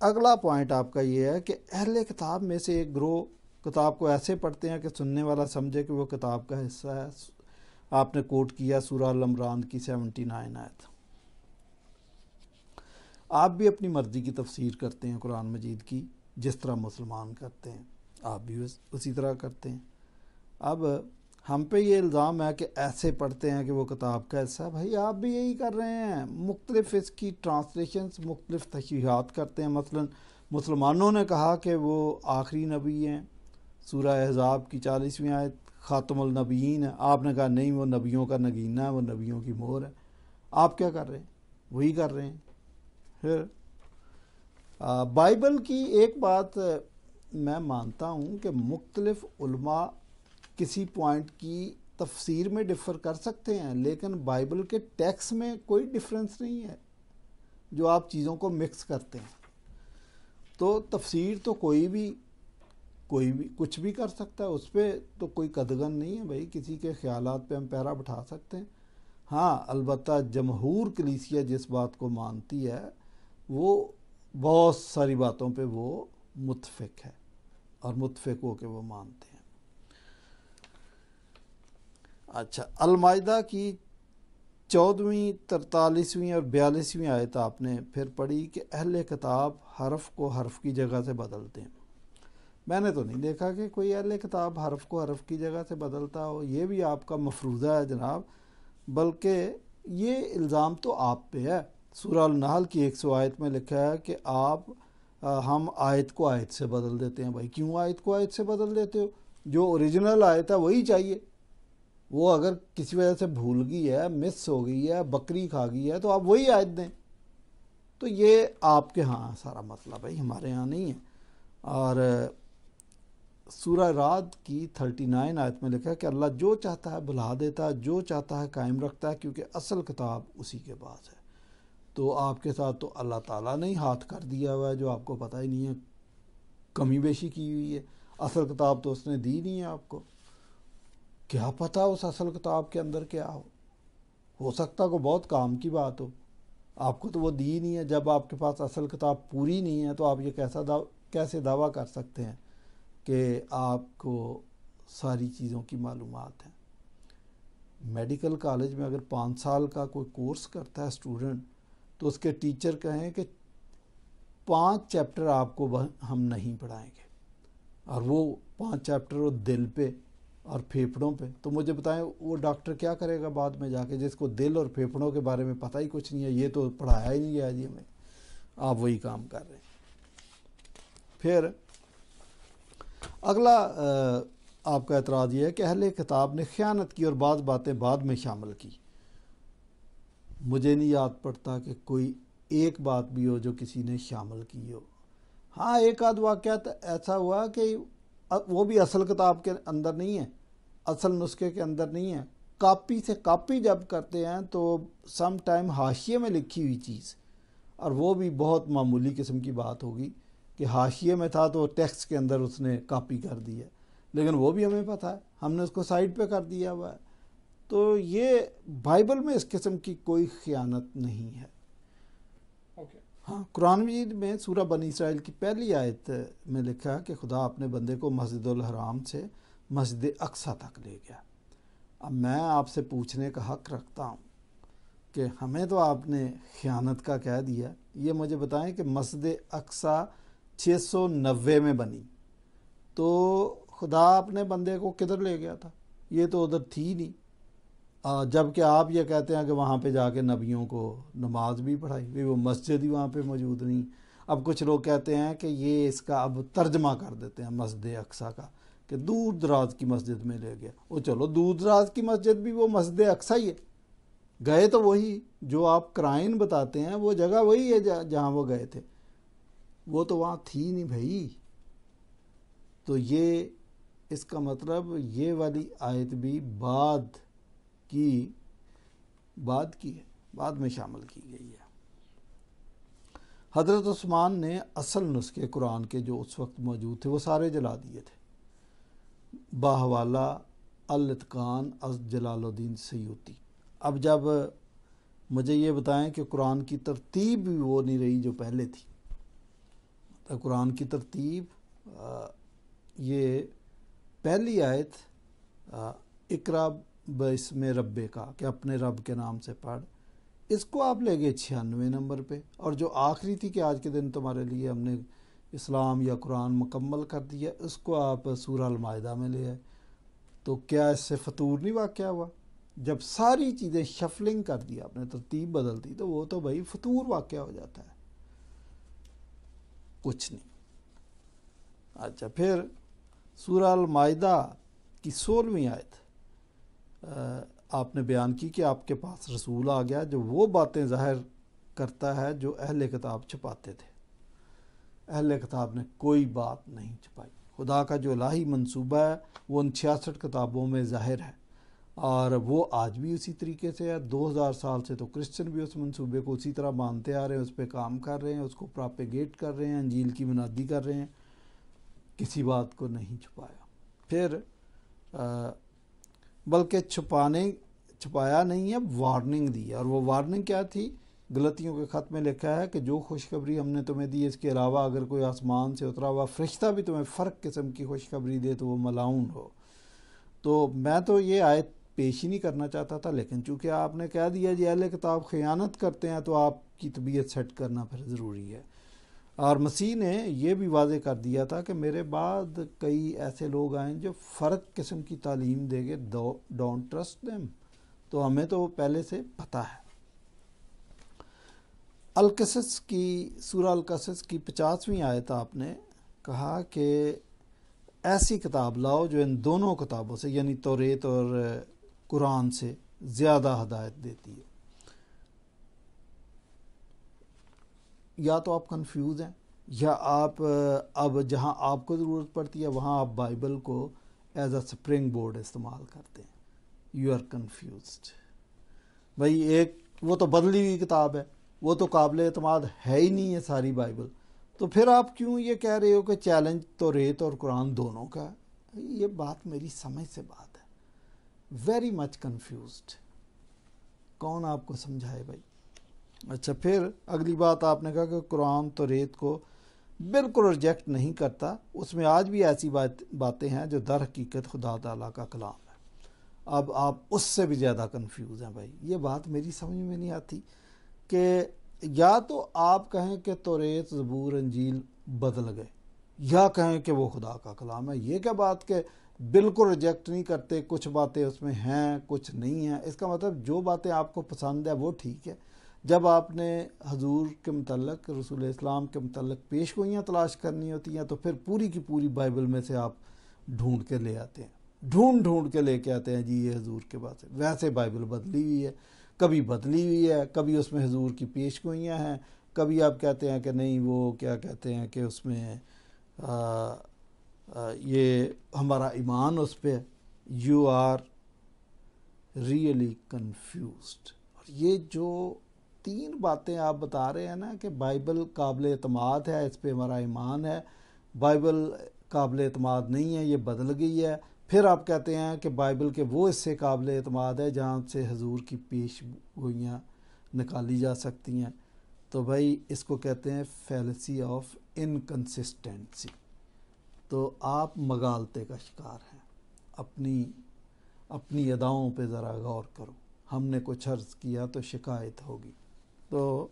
اگلا پوائنٹ آپ کا یہ ہے کہ اہل کتاب میں سے ایک گروہ کتاب کو ایسے پڑھتے ہیں کہ سننے والا سمجھے کہ وہ کتاب کا حصہ ہے. آپ نے کوٹ کیا سورہ ال-عمران کی 79 آیت. آپ بھی اپنی مرضی کی تفسیر کرتے ہیں قرآن مجید کی، جس طرح مسلمان کرتے ہیں آپ بھی اسی طرح کرتے ہیں. اب ہم پہ یہ الزام ہے کہ ایسے پڑھتے ہیں کہ وہ کتاب کا حصہ ہے. بھائی آپ بھی یہی کر رہے ہیں. مختلف اس کی ٹرانسلیشنز، مختلف تشریحات کرتے ہیں. مثلا مسلمانوں نے کہا کہ وہ آخری نبی ہیں، سورہ احزاب کی 40ویں آیت خاتم النبیین ہے. آپ نے کہا نہیں وہ نبیوں کا نگینہ ہے، وہ نبیوں کی مہر ہے. آپ کیا کر رہے ہیں؟ وہی کر رہے ہیں. پھر بائبل کی ایک بات میں مانتا ہوں کہ مختلف علماء کسی پوائنٹ کی تفسیر میں ڈفر کر سکتے ہیں، لیکن بائبل کے ٹیکسٹ میں کوئی ڈفرنس نہیں ہے جو آپ چیزوں کو مکس کرتے ہیں. تو تفسیر تو کوئی بھی کچھ بھی کر سکتا ہے، اس پہ تو کوئی قدغن نہیں ہے. بھائی کسی کے خیالات پہ ہم پیرا بٹھا سکتے ہیں. ہاں البتہ جمہور کلیسیا جس بات کو مانتی ہے وہ بہت ساری باتوں پہ وہ متفق ہے اور متفق ہو کے وہ مانتے ہیں. اچھا المائدہ کی 14ویں 43ویں اور 42ویں آیت آپ نے پھر پڑھی کہ اہل کتاب حرف کو حرف کی جگہ سے بدلتے ہیں. میں نے تو نہیں دیکھا کہ کوئی اہل کتاب حرف کو حرف کی جگہ سے بدلتا ہو. یہ بھی آپ کا مفروضہ ہے جناب، بلکہ یہ الزام تو آپ پہ ہے. سورہ النحل کی 100 آیت میں لکھا ہے کہ ہم آیت کو آیت سے بدل دیتے ہیں. بھائی کیوں آیت کو آیت سے بدل دیتے ہو؟ جو اوریجنل آیت ہے وہی چاہیے. وہ اگر کسی وجہ سے بھول گئی ہے، مس ہو گئی ہے، بکری کھا گئی ہے، تو آپ وہی آیت دیں. تو یہ آپ کے ہاں سارا مسئلہ، بھائی ہمارے ہاں نہیں ہے. اور سورہ رعد کی 39 آیت میں لکھا ہے کہ اللہ جو چاہتا ہے بھلا دیتا ہے، جو چاہتا ہے قائم رکھتا ہے، کیونکہ اصل کتاب اسی کے پاس ہے. تو آپ کے ساتھ تو اللہ تعالیٰ نے ہی ہاتھ کر دیا ہوا ہے جو آپ کو پتہ ہی نہیں ہے، کمی بیشی کی ہوئی ہے. اصل کتاب تو اس نے دی نہیں ہے آپ کو. کیا پتہ اس اصل کتاب کے اندر کیا ہو سکتا ہے کوئی بہت کام کی بات ہو. آپ کو تو وہ دی نہیں ہے. جب آپ کے پاس اصل کتاب پوری نہیں ہے تو آپ یہ کیسے دعویٰ کر سکتے ہیں کہ آپ کو ساری چیزوں کی معلومات ہیں؟ میڈیکل کالج میں اگر 5 سال کا کوئی کورس کرتا ہے اسٹوڈنٹ تو اس کے ٹیچر کہیں کہ 5 چیپٹر آپ کو ہم نہیں پڑھائیں گے، اور وہ 5 چیپٹر وہ دل پہ اور پھیپھڑوں پہ. تو مجھے بتائیں وہ ڈاکٹر کیا کرے گا بعد میں جا کے، جس کو دل اور پھیپھڑوں کے بارے میں پتہ ہی کچھ نہیں ہے؟ یہ تو پڑھایا ہی نہیں گیا جی ہمیں. آپ وہی کام کر رہے ہیں. پھر اگلا آپ کا اعتراض یہ ہے کہ اہل کتاب نے خیانت کی اور بعض باتیں بعد میں شامل کی. مجھے نہیں یاد پڑتا کہ کوئی ایک بات بھی ہو جو کسی نے شامل کی ہو. ہاں ایک آدھ واقعہ ایسا ہوا کہ وہ بھی اصل کتاب کے اندر نہیں ہے، اصل نسخے کے اندر نہیں ہے. کاپی سے کاپی جب کرتے ہیں تو سم ٹائم حاشیے میں لکھی ہوئی چیز، اور وہ بھی بہت معمولی قسم کی بات ہوگی کہ حاشیے میں تھا تو ٹیکسٹ کے اندر اس نے کاپی کر دی ہے، لیکن وہ بھی ہمیں پتہ ہے، ہم نے اس کو سائڈ پہ کر دیا ہوا ہے. تو یہ بائبل میں اس قسم کی کوئی خیانت نہیں ہے. اوکے. ہاں قرآن مجید میں سورہ بنی اسرائیل کی پہلی آیت میں لکھا ہے کہ خدا اپنے بندے کو مسجد الحرام سے مسجد اقصی تک لے گیا۔ اب میں آپ سے پوچھنے کا حق رکھتا ہوں کہ ہمیں تو آپ نے خیانت کا کہہ دیا، یہ مجھے بتائیں کہ مسجد اقصی 690 میں بنی تو خدا اپنے بندے کو کدھر لے گیا تھا؟ یہ تو ادھر تھی نہیں، جب کہ آپ یہ کہتے ہیں کہ وہاں پہ جا کے نبیوں کو نماز بھی پڑھائی، وہ مسجد ہی وہاں پہ موجود نہیں۔ اب کچھ لوگ کہتے ہیں کہ یہ اس کا اب ترجمہ کر دیتے ہیں مسجد اقصی کا کہ دور دراز کی مسجد میں لے گیا۔ وہ چلو دور دراز کی مسجد بھی وہ مسجد اقصی ہی ہے، گئے تو وہی جو آپ کرائن بتاتے ہیں، وہ جگہ وہی ہے جہاں وہ گئے تھے، وہ تو وہاں تھی نہیں بھائی۔ تو یہ اس کا مطلب یہ والی آیت بھی بعد کی ہے، بعد میں شامل کی گئی ہے۔ حضرت عثمان نے اصل نسخے قرآن کے جو اس وقت موجود تھے وہ سارے جلا دیے تھے، باحوالہ الاتقان از جلال الدین سیوطی۔ اب جب مجھے یہ بتائیں کہ قرآن کی ترتیب بھی وہ نہیں رہی جو پہلے تھی۔ قرآن کی ترتیب یہ پہلی آیت اقرا باسم رب کا کہ اپنے رب کے نام سے پڑھ، اس کو آپ لے گئے 96 نمبر پہ، اور جو آخری تھی کہ آج کے دن تمہارے لیے ہم نے اسلام یا قرآن مکمل کر دیا، اس کو آپ سورہ المائدہ میں لے آئے۔ تو کیا اس سے فطور نہیں واقع ہوا؟ جب ساری چیزیں شفلنگ کر دی آپ نے، ترتیب بدل دی، تو وہ تو بھائی فطور واقع ہو جاتا ہے، کچھ نہیں۔ اچھا، پھر سورہ المائدہ کی 16ویں آیت آپ نے بیان کی کہ آپ کے پاس رسول آ گیا جو وہ باتیں ظاہر کرتا ہے جو اہل کتاب چھپاتے تھے۔ اہل کتاب نے کوئی بات نہیں چھپائی، خدا کا جو الہی منصوبہ ہے وہ ان 66 کتابوں میں ظاہر ہے، اور وہ آج بھی اسی طریقے سے ہے۔ 2000 سال سے تو کرسچن بھی اس منصوبے کو اسی طرح مانتے آ رہے ہیں، اس پہ کام کر رہے ہیں، اس کو پراپیگیٹ کر رہے ہیں، انجیل کی منادی کر رہے ہیں، کسی بات کو نہیں چھپایا۔ پھر بلکہ چھپایا نہیں ہے، وارننگ دی ہے، اور وہ وارننگ کیا تھی؟ غلطیوں کے خط میں لکھا ہے کہ جو خوشخبری ہم نے تمہیں دی اس کے علاوہ اگر کوئی آسمان سے اترا ہوا فرشتہ بھی تمہیں فرق قسم کی خوشخبری دے تو وہ ملعون ہو۔ تو میں تو یہ آیت پیش ہی نہیں کرنا چاہتا تھا، لیکن چونکہ آپ نے کہہ دیا جی اہل کتاب خیانت کرتے ہیں تو آپ کی طبیعت سیٹ کرنا پھر ضروری ہے۔ اور مسیح نے یہ بھی واضح کر دیا تھا کہ میرے بعد کئی ایسے لوگ آئیں جو فرق قسم کی تعلیم دے گے، ڈونٹ ٹرسٹ دیم۔ تو ہمیں تو پہلے سے پتہ ہے۔ القصص کی سورہ القصص کی 50ویں آیت آپ نے کہا کہ ایسی کتاب لاؤ جو ان دونوں کتابوں سے یعنی توریت اور قرآن سے زیادہ ہدایت دیتی ہے۔ یا تو آپ کنفیوز ہیں، یا آپ اب جہاں آپ کو ضرورت پڑتی ہے وہاں آپ بائبل کو ایز اے سپرنگ بورڈ استعمال کرتے ہیں۔ You are confused. بھائی ایک وہ تو بدلی ہوئی کتاب ہے، وہ تو قابل اعتماد ہے ہی نہیں ہے ساری بائبل، تو پھر آپ کیوں یہ کہہ رہے ہو کہ چیلنج توریت اور قرآن دونوں کا ہے؟ یہ بات میری سمجھ سے بات ہے۔ Very much confused. کون آپ کو سمجھائے بھائی؟ اچھا، پھر اگلی بات آپ نے کہا کہ قرآن توریت کو بالکل ریجیکٹ نہیں کرتا، اس میں آج بھی ایسی باتیں ہیں جو در حقیقت خدا تعالیٰ کا کلام ہے۔ اب آپ اس سے بھی زیادہ کنفیوز ہیں بھائی۔ یہ بات میری سمجھ میں نہیں آتی کہ یا تو آپ کہیں کہ توریت زبور انجیل بدل گئے، یا کہیں کہ وہ خدا کا کلام ہے۔ یہ کیا بات کہ بالکل ریجیکٹ نہیں کرتے، کچھ باتیں اس میں ہیں کچھ نہیں ہیں؟ اس کا مطلب جو باتیں آپ کو پسند ہے وہ ٹھیک ہے۔ جب آپ نے حضور کے متعلق، رسول اسلام کے متعلق پیش گوئیاں تلاش کرنی ہوتی ہیں تو پھر پوری کی پوری بائبل میں سے آپ ڈھونڈ کے لے آتے ہیں، ڈھونڈ کے لے کے آتے ہیں جی یہ حضور کے بات ہے۔ ویسے بائبل بدلی ہوئی ہے، کبھی بدلی ہوئی ہے، کبھی اس میں حضور کی پیش گوئیاں ہیں، کبھی آپ کہتے ہیں کہ نہیں وہ کیا کہتے ہیں کہ اس میں یہ ہمارا ایمان اس پہ۔ You are really confused. اور یہ جو 3 باتیں آپ بتا رہے ہیں نا کہ بائبل قابل اعتماد ہے، اس پہ ہمارا ایمان ہے، بائبل قابل اعتماد نہیں ہے، یہ بدل گئی ہے، پھر آپ کہتے ہیں کہ بائبل کے وہ حصے قابل اعتماد ہے جہاں سے حضور کی پیش گوئیاں نکالی جا سکتی ہیں، تو بھائی اس کو کہتے ہیں فیلسی آف انکنسسٹنسی. تو آپ مغالطے کا شکار ہیں. اپنی اداؤں پہ ذرا غور کرو. ہم نے کچھ عرض کیا تو شکایت ہوگی. تو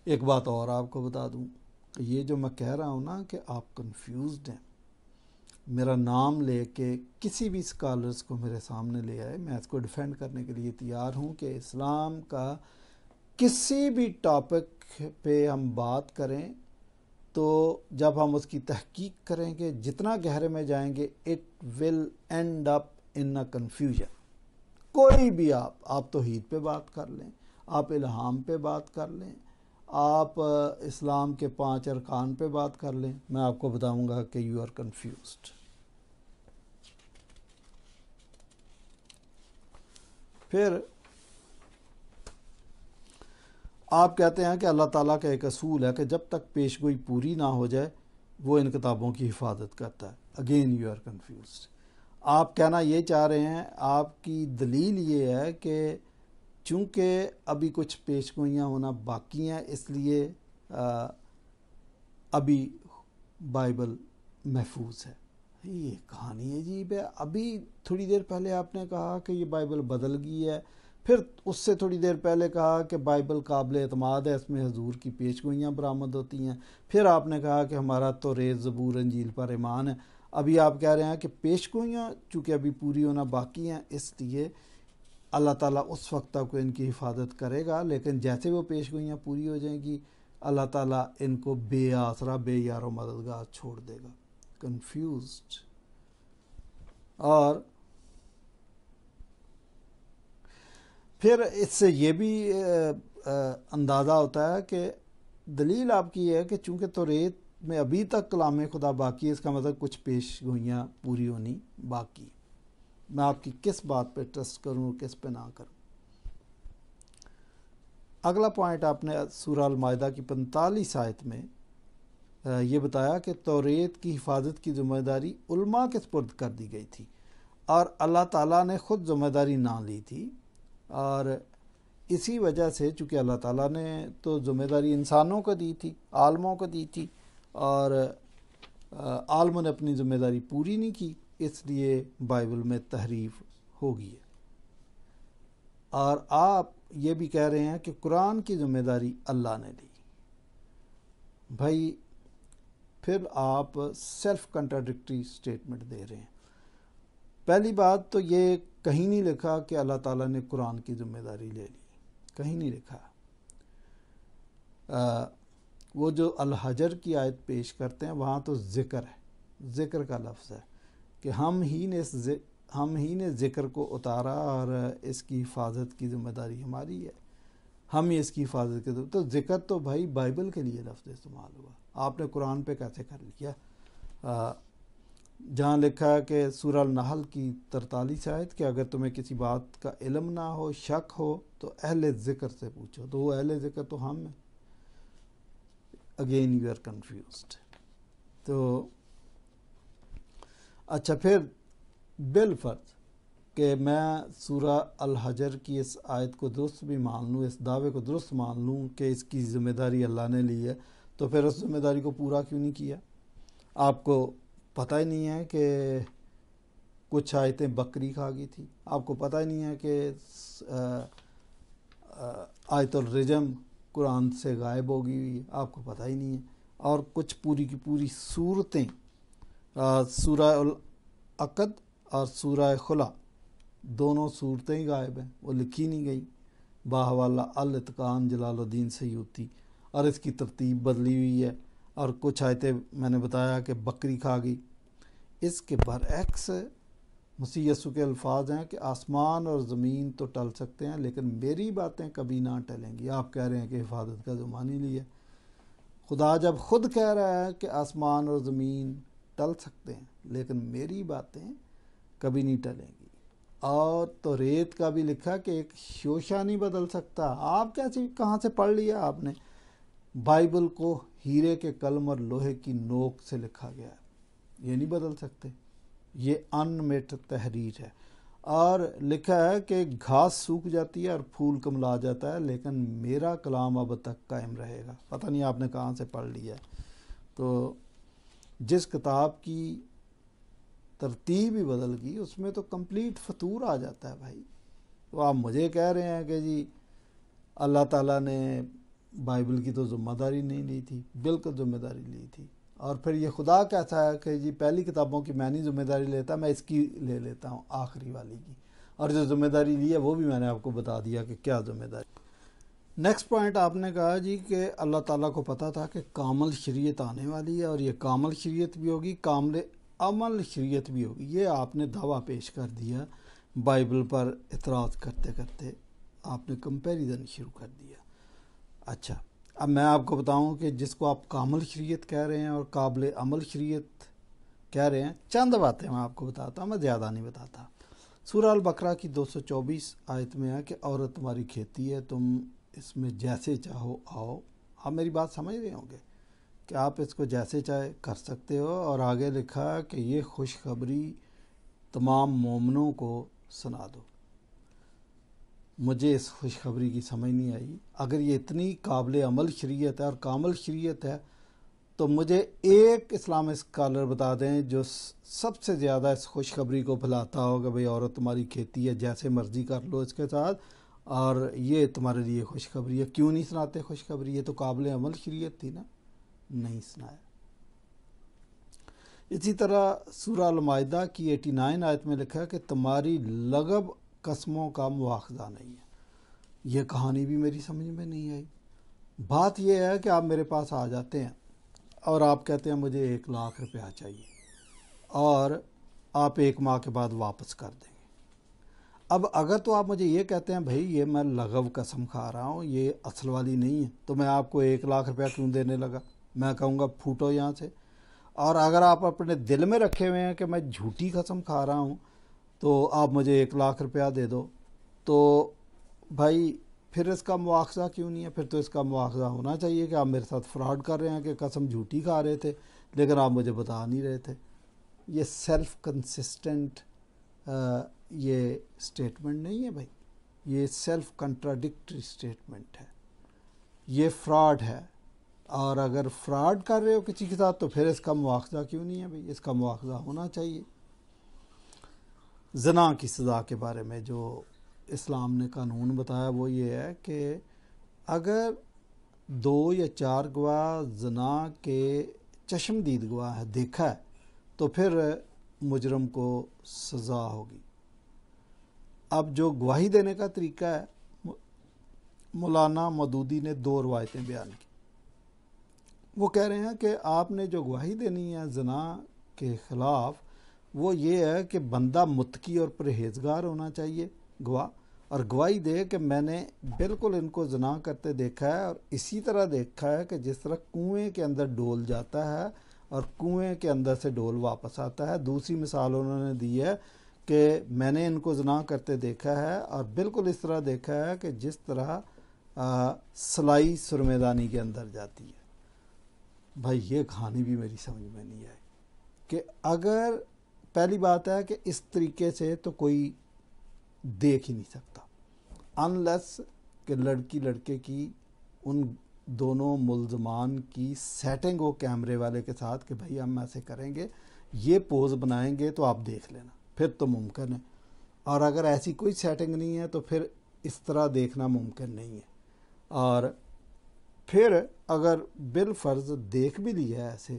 ایک بات اور آپ کو بتا دوں، یہ جو میں کہہ رہا ہوں نا کہ آپ کنفیوزڈ ہیں، میرا نام لے کے کسی بھی اسکالرس کو میرے سامنے لے آئے، میں اس کو ڈیفینڈ کرنے کے لیے تیار ہوں کہ اسلام کا کسی بھی ٹاپک پہ ہم بات کریں تو جب ہم اس کی تحقیق کریں گے، جتنا گہرے میں جائیں گے، it will end up in a confusion. کوئی بھی آپ توحید پہ بات کر لیں، آپ الہام پہ بات کر لیں، آپ اسلام کے 5 ارکان پہ بات کر لیں، میں آپ کو بتاؤں گا کہ یو آر کنفیوزڈ. پھر آپ کہتے ہیں کہ اللہ تعالیٰ کا ایک اصول ہے کہ جب تک پیش گوئی پوری نہ ہو جائے وہ ان کتابوں کی حفاظت کرتا ہے. Again you are confused. آپ کہنا یہ چاہ رہے ہیں، آپ کی دلیل یہ ہے کہ چونکہ ابھی کچھ پیش گوئیاں ہونا باقی ہیں، اس لیے ابھی بائبل محفوظ ہے. یہ کہانی عجیب ہے. ابھی تھوڑی دیر پہلے آپ نے کہا کہ یہ بائبل بدل گئی ہے، پھر اس سے تھوڑی دیر پہلے کہا کہ بائبل قابل اعتماد ہے، اس میں حضور کی پیش گوئیاں برآمد ہوتی ہیں، پھر آپ نے کہا کہ ہمارا توریت، زبور، انجیل پر ایمان ہے. ابھی آپ کہہ رہے ہیں کہ پیش گوئیاں چونکہ ابھی پوری ہونا باقی ہیں، اس لیے اللہ تعالیٰ اس وقت تک ان کی حفاظت کرے گا، لیکن جیسے وہ پیش گوئیاں پوری ہو جائیں گی اللہ تعالیٰ ان کو بے آسرا، بے یار و مددگار چھوڑ دے گا. کنفیوزڈ. اور پھر اس سے یہ بھی اندازہ ہوتا ہے کہ دلیل آپ کی ہے کہ چونکہ توریت میں ابھی تک کلام خدا باقی ہے، اس کا مطلب کچھ پیش گوئیاں پوری ہونی باقی. میں آپ کی کس بات پہ ٹرسٹ کروں اور کس پہ نہ کروں؟ اگلا پوائنٹ آپ نے سورہ المائدہ کی 45 آیت میں یہ بتایا کہ توریت کی حفاظت کی ذمہ داری علماء کے سپرد کر دی گئی تھی اور اللہ تعالیٰ نے خود ذمہ داری نہ لی تھی. اور اسی وجہ سے چونکہ اللہ تعالیٰ نے تو ذمہ داری انسانوں کو دی تھی، عالموں کو دی تھی، اور عالموں نے اپنی ذمہ داری پوری نہیں کی، اس لیے بائبل میں تحریف ہو گئی ہے. اور آپ یہ بھی کہہ رہے ہیں کہ قرآن کی ذمہ داری اللہ نے لی. بھائی پھر آپ سیلف کنٹراڈکٹری سٹیٹمنٹ دے رہے ہیں. پہلی بات تو یہ کہیں نہیں لکھا کہ اللہ تعالیٰ نے قرآن کی ذمہ داری لے لی، کہیں نہیں لکھا. وہ جو الحجر کی آیت پیش کرتے ہیں وہاں تو ذکر ہے، ذکر کا لفظ ہے کہ ہم ہی نے ذکر کو اتارا اور اس کی حفاظت کی ذمہ داری ہماری ہے، ہم ہی اس کی حفاظت کے. تو ذکر تو بھائی بائبل کے لیے لفظ استعمال ہوا، آپ نے قرآن پہ کیسے کر لیا؟ جہاں لکھا ہے کہ سورہ النحل کی 43 آیت کہ اگر تمہیں کسی بات کا علم نہ ہو، شک ہو تو اہل ذکر سے پوچھو. تو وہ اہل ذکر تو ہم ہیں. Again you are confused. تو اچھا پھر بالفرض کہ میں سورہ الحجر کی اس آیت کو درست بھی مان لوں، اس دعوے کو درست مان لوں کہ اس کی ذمہ داری اللہ نے لی ہے، تو پھر اس ذمہ داری کو پورا کیوں نہیں کیا؟ آپ کو پتہ ہی نہیں ہے کہ کچھ آیتیں بکری کھا گئی تھی، آپ کو پتہ ہی نہیں ہے کہ آیت الرجم قرآن سے غائب ہو گئی، آپ کو پتہ ہی نہیں ہے. اور کچھ پوری کی پوری صورتیں، سورہ العقد اور سورہ خلا، دونوں صورتیں ہی غائب ہیں، وہ لکھی نہیں گئی. باحوالہ الاتقان جلال الدین سیوطی، اور اس کی ترتیب بدلی ہوئی ہے. اور کچھ آیتیں میں نے بتایا کہ بکری کھا گئی. اس کے برعکس مسیح یسوع کے الفاظ ہیں کہ آسمان اور زمین تو ٹل سکتے ہیں لیکن میری باتیں کبھی نہ ٹلیں گی. آپ کہہ رہے ہیں کہ حفاظت کا ذمہ نہیں لیا. خدا جب خود کہہ رہا ہے کہ آسمان اور زمین ٹل سکتے ہیں لیکن میری باتیں کبھی نہیں ٹلیں گی. اور توریت کا بھی لکھا کہ ایک شوشہ نہیں بدل سکتا. آپ کہاں سے پڑھ لیا آپ نے؟ بائبل کو ہیرے کے قلم اور لوہے کی نوک سے لکھا گیا ہے، یہ نہیں بدل سکتے. یہ ان میٹ تحریر ہے. اور لکھا ہے کہ گھاس سوکھ جاتی ہے اور پھول کملا جاتا ہے، لیکن میرا کلام اب تک قائم رہے گا۔ پتہ نہیں آپ نے کہاں سے پڑھ لیا ہے۔ تو جس کتاب کی ترتیب ہی بدل گئی اس میں تو کمپلیٹ فطور آ جاتا ہے بھائی۔ تو آپ مجھے کہہ رہے ہیں کہ جی اللہ تعالیٰ نے بائبل کی تو ذمہ داری نہیں لی تھی، بالکل ذمہ داری لی تھی۔ اور پھر یہ خدا کیسا ہے کہ جی پہلی کتابوں کی میں نہیں ذمہ داری لیتا، میں اس کی لے لیتا ہوں، آخری والی کی، اور جو ذمہ داری لی ہے وہ بھی میں نے آپ کو بتا دیا کہ کیا ذمہ داری۔ نیکسٹ پوائنٹ آپ نے کہا جی کہ اللہ تعالیٰ کو پتہ تھا کہ کامل شریعت آنے والی ہے، اور یہ کامل شریعت بھی ہوگی، کامل عمل شریعت بھی ہوگی۔ یہ آپ نے دعویٰ پیش کر دیا، بائبل پر اعتراض کرتے کرتے آپ نے کمپیریزن شروع کر دیا۔ اچھا، اب میں آپ کو بتاؤں کہ جس کو آپ کامل شریعت کہہ رہے ہیں اور قابل عمل شریعت کہہ رہے ہیں، چند باتیں میں آپ کو بتاتا ہوں، میں زیادہ نہیں بتاتا۔ سورہ البقرہ کی 224 آیت میں ہے کہ عورت تمہاری کھیتی ہے، تم اس میں جیسے چاہو آؤ۔ آپ میری بات سمجھ رہے ہوں گے کہ آپ اس کو جیسے چاہے کر سکتے ہو۔ اور آگے لکھا کہ یہ خوشخبری تمام مومنوں کو سنا دو۔ مجھے اس خوشخبری کی سمجھ نہیں آئی۔ اگر یہ اتنی قابل عمل شریعت ہے اور کامل شریعت ہے تو مجھے ایک اسلامک اسکالر بتا دیں جو سب سے زیادہ اس خوشخبری کو پھیلاتا ہو کہ بھئی عورت تمہاری کھیتی ہے، جیسے مرضی کر لو اس کے ساتھ، اور یہ تمہارے لیے خوشخبری ہے۔ کیوں نہیں سناتے خوشخبری؟ یہ تو قابل عمل شریعت تھی نا، نہیں سنایا۔ اسی طرح سورہ المائدہ کی 89 آیت میں لکھا ہے کہ تمہاری لغو قسموں کا مواخذہ نہیں ہے۔ یہ کہانی بھی میری سمجھ میں نہیں آئی۔ بات یہ ہے کہ آپ میرے پاس آ جاتے ہیں اور آپ کہتے ہیں مجھے 1,00,000 روپیہ چاہیے، اور آپ 1 ماہ کے بعد واپس کر دیں گے۔ اب اگر تو آپ مجھے یہ کہتے ہیں بھائی یہ میں لغو قسم کھا رہا ہوں، یہ اصل والی نہیں ہے، تو میں آپ کو 1,00,000 روپیہ کیوں دینے لگا؟ میں کہوں گا پھوٹو یہاں سے۔ اور اگر آپ اپنے دل میں رکھے ہوئے ہیں کہ میں جھوٹی قسم کھا رہا ہوں تو آپ مجھے 1,00,000 روپیہ دے دو، تو بھائی پھر اس کا مواخذہ کیوں نہیں ہے؟ پھر تو اس کا مواخذہ ہونا چاہیے کہ آپ میرے ساتھ فراڈ کر رہے ہیں کہ قسم جھوٹی کھا رہے تھے لیکن آپ مجھے بتا نہیں رہے تھے۔ یہ سیلف کنسسٹنٹ یہ سٹیٹمنٹ نہیں ہے بھائی، یہ سیلف کنٹراڈکٹری سٹیٹمنٹ ہے، یہ فراڈ ہے۔ اور اگر فراڈ کر رہے ہو کسی کے ساتھ تو پھر اس کا مواخذہ کیوں نہیں ہے بھائی؟ اس کا مواخذہ ہونا چاہیے۔ زنا کی سزا کے بارے میں جو اسلام نے قانون بتایا وہ یہ ہے کہ اگر 2 یا 4 گواہ زنا کے چشمدید گواہ ہے، دیکھا ہے، تو پھر مجرم کو سزا ہوگی۔ اب جو گواہی دینے کا طریقہ ہے، مولانا مودودی نے 2 روایتیں بیان کی۔ وہ کہہ رہے ہیں کہ آپ نے جو گواہی دینی ہے زنا کے خلاف، وہ یہ ہے کہ بندہ متقی اور پرہیزگار ہونا چاہیے گواہ، اور گواہی دے کہ میں نے بالکل ان کو زنا کرتے دیکھا ہے، اور اسی طرح دیکھا ہے کہ جس طرح کنویں کے اندر ڈول جاتا ہے اور کنویں کے اندر سے ڈول واپس آتا ہے۔ دوسری مثال انہوں نے دی ہے کہ میں نے ان کو زنا کرتے دیکھا ہے اور بالکل اس طرح دیکھا ہے کہ جس طرح سلائی سرمے دانی کے اندر جاتی ہے۔ بھائی یہ کہانی بھی میری سمجھ میں نہیں آئی کہ اگر پہلی بات ہے کہ اس طریقے سے تو کوئی دیکھ ہی نہیں سکتا انلیس کہ لڑکی لڑکے کی ان دونوں ملزمان کی سیٹنگ ہو کیمرے والے کے ساتھ کہ بھائی ہم ایسے کریں گے، یہ پوز بنائیں گے تو آپ دیکھ لینا، پھر تو ممکن ہے۔ اور اگر ایسی کوئی سیٹنگ نہیں ہے تو پھر اس طرح دیکھنا ممکن نہیں ہے۔ اور پھر اگر بالفرض دیکھ بھی لیا ایسے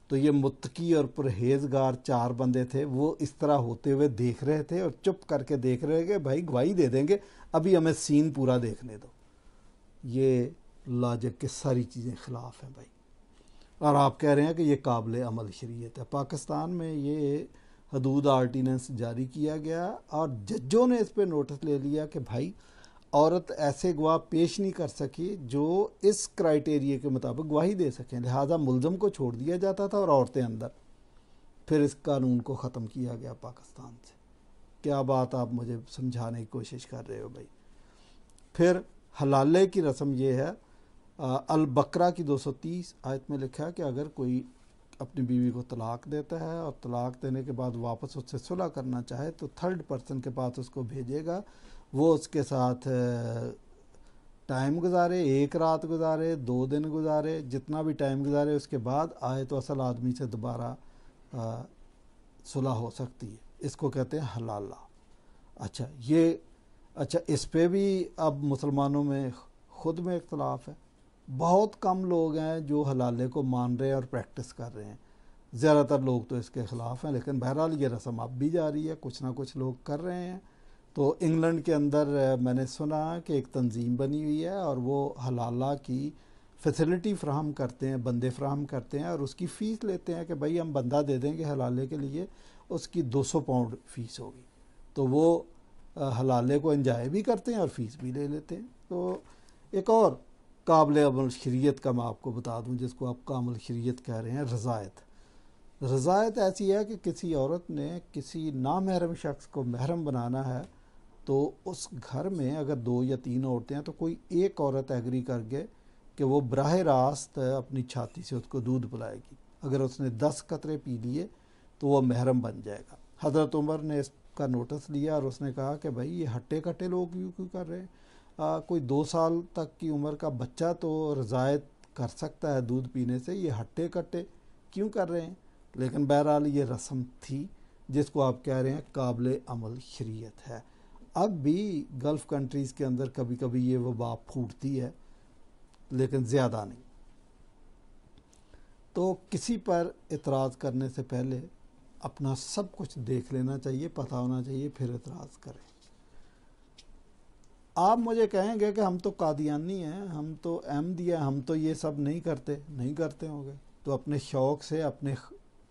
تو یہ متقی اور پرہیزگار 4 بندے تھے، وہ اس طرح ہوتے ہوئے دیکھ رہے تھے اور چپ کر کے دیکھ رہے کہ بھائی گواہی دے دیں گے، ابھی ہمیں سین پورا دیکھنے دو۔ یہ لاجک کے ساری چیزیں خلاف ہیں بھائی، اور آپ کہہ رہے ہیں کہ یہ قابل عمل شریعت ہے۔ پاکستان میں یہ حدود آرڈیننس جاری کیا گیا اور ججوں نے اس پہ نوٹس لے لیا کہ بھائی عورت ایسے گواہ پیش نہیں کر سکی جو اس کرائیٹیریے کے مطابق گواہی دے سکیں، لہٰذا ملزم کو چھوڑ دیا جاتا تھا اور عورتیں اندر۔ پھر اس قانون کو ختم کیا گیا پاکستان سے۔ کیا بات آپ مجھے سمجھانے کی کوشش کر رہے ہو بھائی؟ پھر حلالے کی رسم یہ ہے، البقرہ کی 230 آیت میں لکھا ہے کہ اپنی بیوی کو طلاق دیتا ہے اور طلاق دینے کے بعد واپس اس سے صلح کرنا چاہے تو تھرڈ پرسن کے پاس اس کو بھیجے گا، وہ اس کے ساتھ ٹائم گزارے، 1 رات گزارے، 2 دن گزارے، جتنا بھی ٹائم گزارے، اس کے بعد آئے تو اصل آدمی سے دوبارہ صلح ہو سکتی ہے۔ اس کو کہتے ہیں حلالہ۔ اچھا اس پہ بھی اب مسلمانوں میں خود میں اختلاف ہے۔ بہت کم لوگ ہیں جو حلالے کو مان رہے ہیں اور پریکٹس کر رہے ہیں، زیادہ تر لوگ تو اس کے خلاف ہیں، لیکن بہرحال یہ رسم اب بھی جاری ہے، کچھ نہ کچھ لوگ کر رہے ہیں۔ تو انگلینڈ کے اندر میں نے سنا کہ ایک تنظیم بنی ہوئی ہے اور وہ حلالہ کی فیسلٹی فراہم کرتے ہیں، بندے فراہم کرتے ہیں اور اس کی فیس لیتے ہیں کہ بھائی ہم بندہ دے دیں گے حلالے کے لیے، اس کی 200 پاؤنڈ فیس ہوگی۔ تو وہ حلالے کو انجوائے بھی کرتے ہیں اور فیس بھی لے لیتے ہیں۔ تو ایک اور قابل عمل شریعت کا میں آپ کو بتا دوں، جس کو آپ کامل شریعت کہہ رہے ہیں، رضایت۔ رضایت ایسی ہے کہ کسی عورت نے کسی نامحرم شخص کو محرم بنانا ہے تو اس گھر میں اگر 2 یا 3 عورتیں ہیں تو کوئی ایک عورت ایگری کر گئے کہ وہ براہ راست اپنی چھاتی سے اس کو دودھ پلائے گی۔ اگر اس نے 10 قطرے پی لیے تو وہ محرم بن جائے گا۔ حضرت عمر نے اس کا نوٹس لیا اور اس نے کہا کہ بھائی یہ ہٹے کٹے لوگ کیوں کر رہے ہیں؟ کوئی 2 سال تک کی عمر کا بچہ تو رضایت کر سکتا ہے دودھ پینے سے، یہ ہٹے کٹے کیوں کر رہے ہیں؟ لیکن بہرحال یہ رسم تھی جس کو آپ کہہ رہے ہیں قابل عمل شریعت ہے۔ اب بھی گلف کنٹریز کے اندر کبھی کبھی یہ وبا پھوٹتی ہے، لیکن زیادہ نہیں۔ تو کسی پر اعتراض کرنے سے پہلے اپنا سب کچھ دیکھ لینا چاہیے، پتہ ہونا چاہیے، پھر اعتراض کریں۔ آپ مجھے کہیں گے کہ ہم تو قادیانی ہیں، ہم تو احمدی ہیں، ہم تو یہ سب نہیں کرتے ہوں گے، تو اپنے شوق سے، اپنے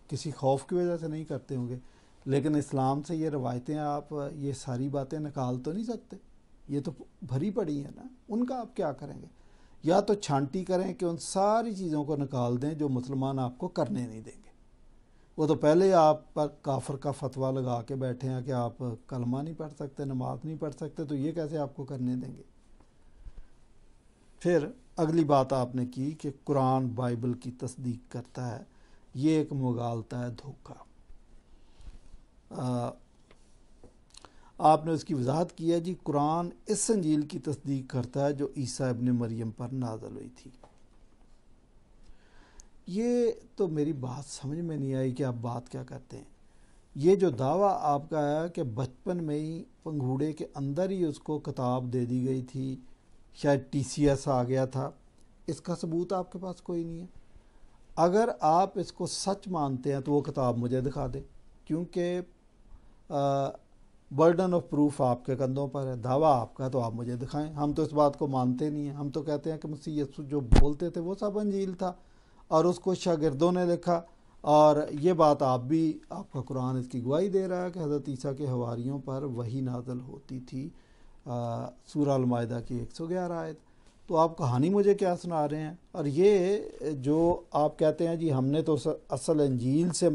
کسی خوف کی وجہ سے نہیں کرتے ہوں گے، لیکن اسلام سے یہ روایتیں آپ یہ ساری باتیں نکال تو نہیں سکتے، یہ تو بھری پڑی ہیں نا، ان کا آپ کیا کریں گے؟ یا تو چھانٹی کریں کہ ان ساری چیزوں کو نکال دیں جو مسلمان آپ کو کرنے نہیں دیں گے۔ وہ تو پہلے آپ پر کافر کا فتویٰ لگا کے بیٹھے ہیں کہ آپ کلمہ نہیں پڑھ سکتے، نماز نہیں پڑھ سکتے، تو یہ کیسے آپ کو کرنے دیں گے؟ پھر اگلی بات آپ نے کی کہ قرآن بائبل کی تصدیق کرتا ہے، یہ ایک مغالطہ ہے، دھوکہ۔ آپ نے اس کی وضاحت کی ہے، جی قرآن اس انجیل کی تصدیق کرتا ہے جو عیسیٰ ابن مریم پر نازل ہوئی تھی۔ یہ تو میری بات سمجھ میں نہیں آئی کہ آپ بات کیا کرتے ہیں۔ یہ جو دعویٰ آپ کا ہے کہ بچپن میں ہی پنگھوڑے کے اندر ہی اس کو کتاب دے دی گئی تھی، شاید TCS آ گیا تھا، اس کا ثبوت آپ کے پاس کوئی نہیں ہے۔ اگر آپ اس کو سچ مانتے ہیں تو وہ کتاب مجھے دکھا دیں، کیونکہ برڈن آف پروف آپ کے کندھوں پر ہے، دعویٰ آپ کا، تو آپ مجھے دکھائیں۔ ہم تو اس بات کو مانتے نہیں ہیں، ہم تو کہتے ہیں کہ مسیح یسوع جو بولتے تھے وہ سب انجیل تھا اور اس کو شاگردوں نے لکھا، اور یہ بات آپ کا قرآن اس کی گواہی دے رہا ہے کہ حضرت عیسیٰ کے حواریوں پر وحی نازل ہوتی تھی، سورہ المائدہ کی 111 آیت۔ تو آپ کہانی مجھے کیا سنا رہے ہیں؟ اور یہ جو آپ کہتے ہیں جی ہم نے تو اصل انجیل سے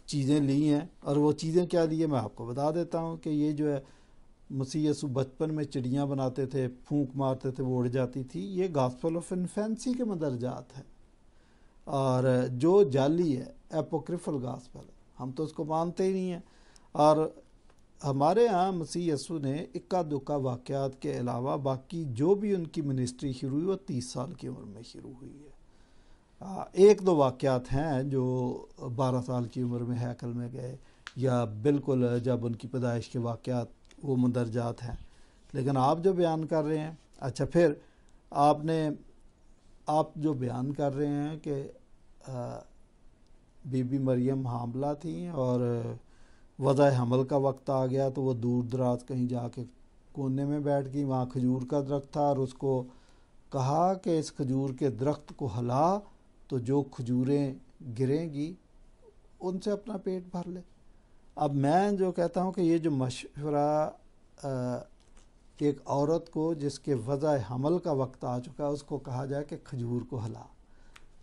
چیزیں لی ہیں، اور وہ چیزیں کیا لی ہیں میں آپ کو بتا دیتا ہوں کہ یہ جو ہے مسیح یسوع بچپن میں چڑیاں بناتے تھے، پھونک مارتے تھے، وہ اڑ جاتی تھی، یہ گاسپل آف انفینسی کے مدرجات ہے، اور جو جعلی ہے اپوکریفل گاسپل ہے، ہم تو اس کو مانتے ہی نہیں ہیں۔ اور ہمارے ہاں مسیح یسوع نے اکا دکا واقعات کے علاوہ باقی جو بھی ان کی منسٹری شروع ہوئی وہ 30 سال کی عمر میں شروع ہوئی ہے۔ 1-2 واقعات ہیں جو 12 سال کی عمر میں ہیکل میں گئے، یا بالکل جب ان کی پیدائش کے واقعات وہ مندرجات ہیں، لیکن آپ جو بیان کر رہے ہیں، اچھا پھر آپ جو بیان کر رہے ہیں کہ بی بی مریم حاملہ تھیں اور وضع حمل کا وقت آ گیا تو وہ دور دراز کہیں جا کے کونے میں بیٹھ گئی، وہاں کھجور کا درخت تھا، اور اس کو کہا کہ اس کھجور کے درخت کو ہلا تو جو کھجوریں گریں گی ان سے اپنا پیٹ بھر لے۔ اب میں جو کہتا ہوں کہ یہ جو مشورہ ایک عورت کو جس کے وضع حمل کا وقت آ چکا ہے اس کو کہا جائے کہ کھجور کو ہلا،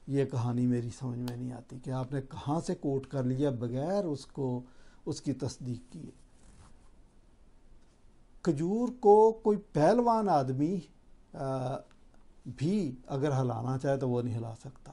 یہ کہانی میری سمجھ میں نہیں آتی کہ آپ نے کہاں سے کوٹ کر لیا بغیر اس کی تصدیق کیے۔ کھجور کو کوئی پہلوان آدمی بھی اگر ہلانا چاہے تو وہ نہیں ہلا سکتا،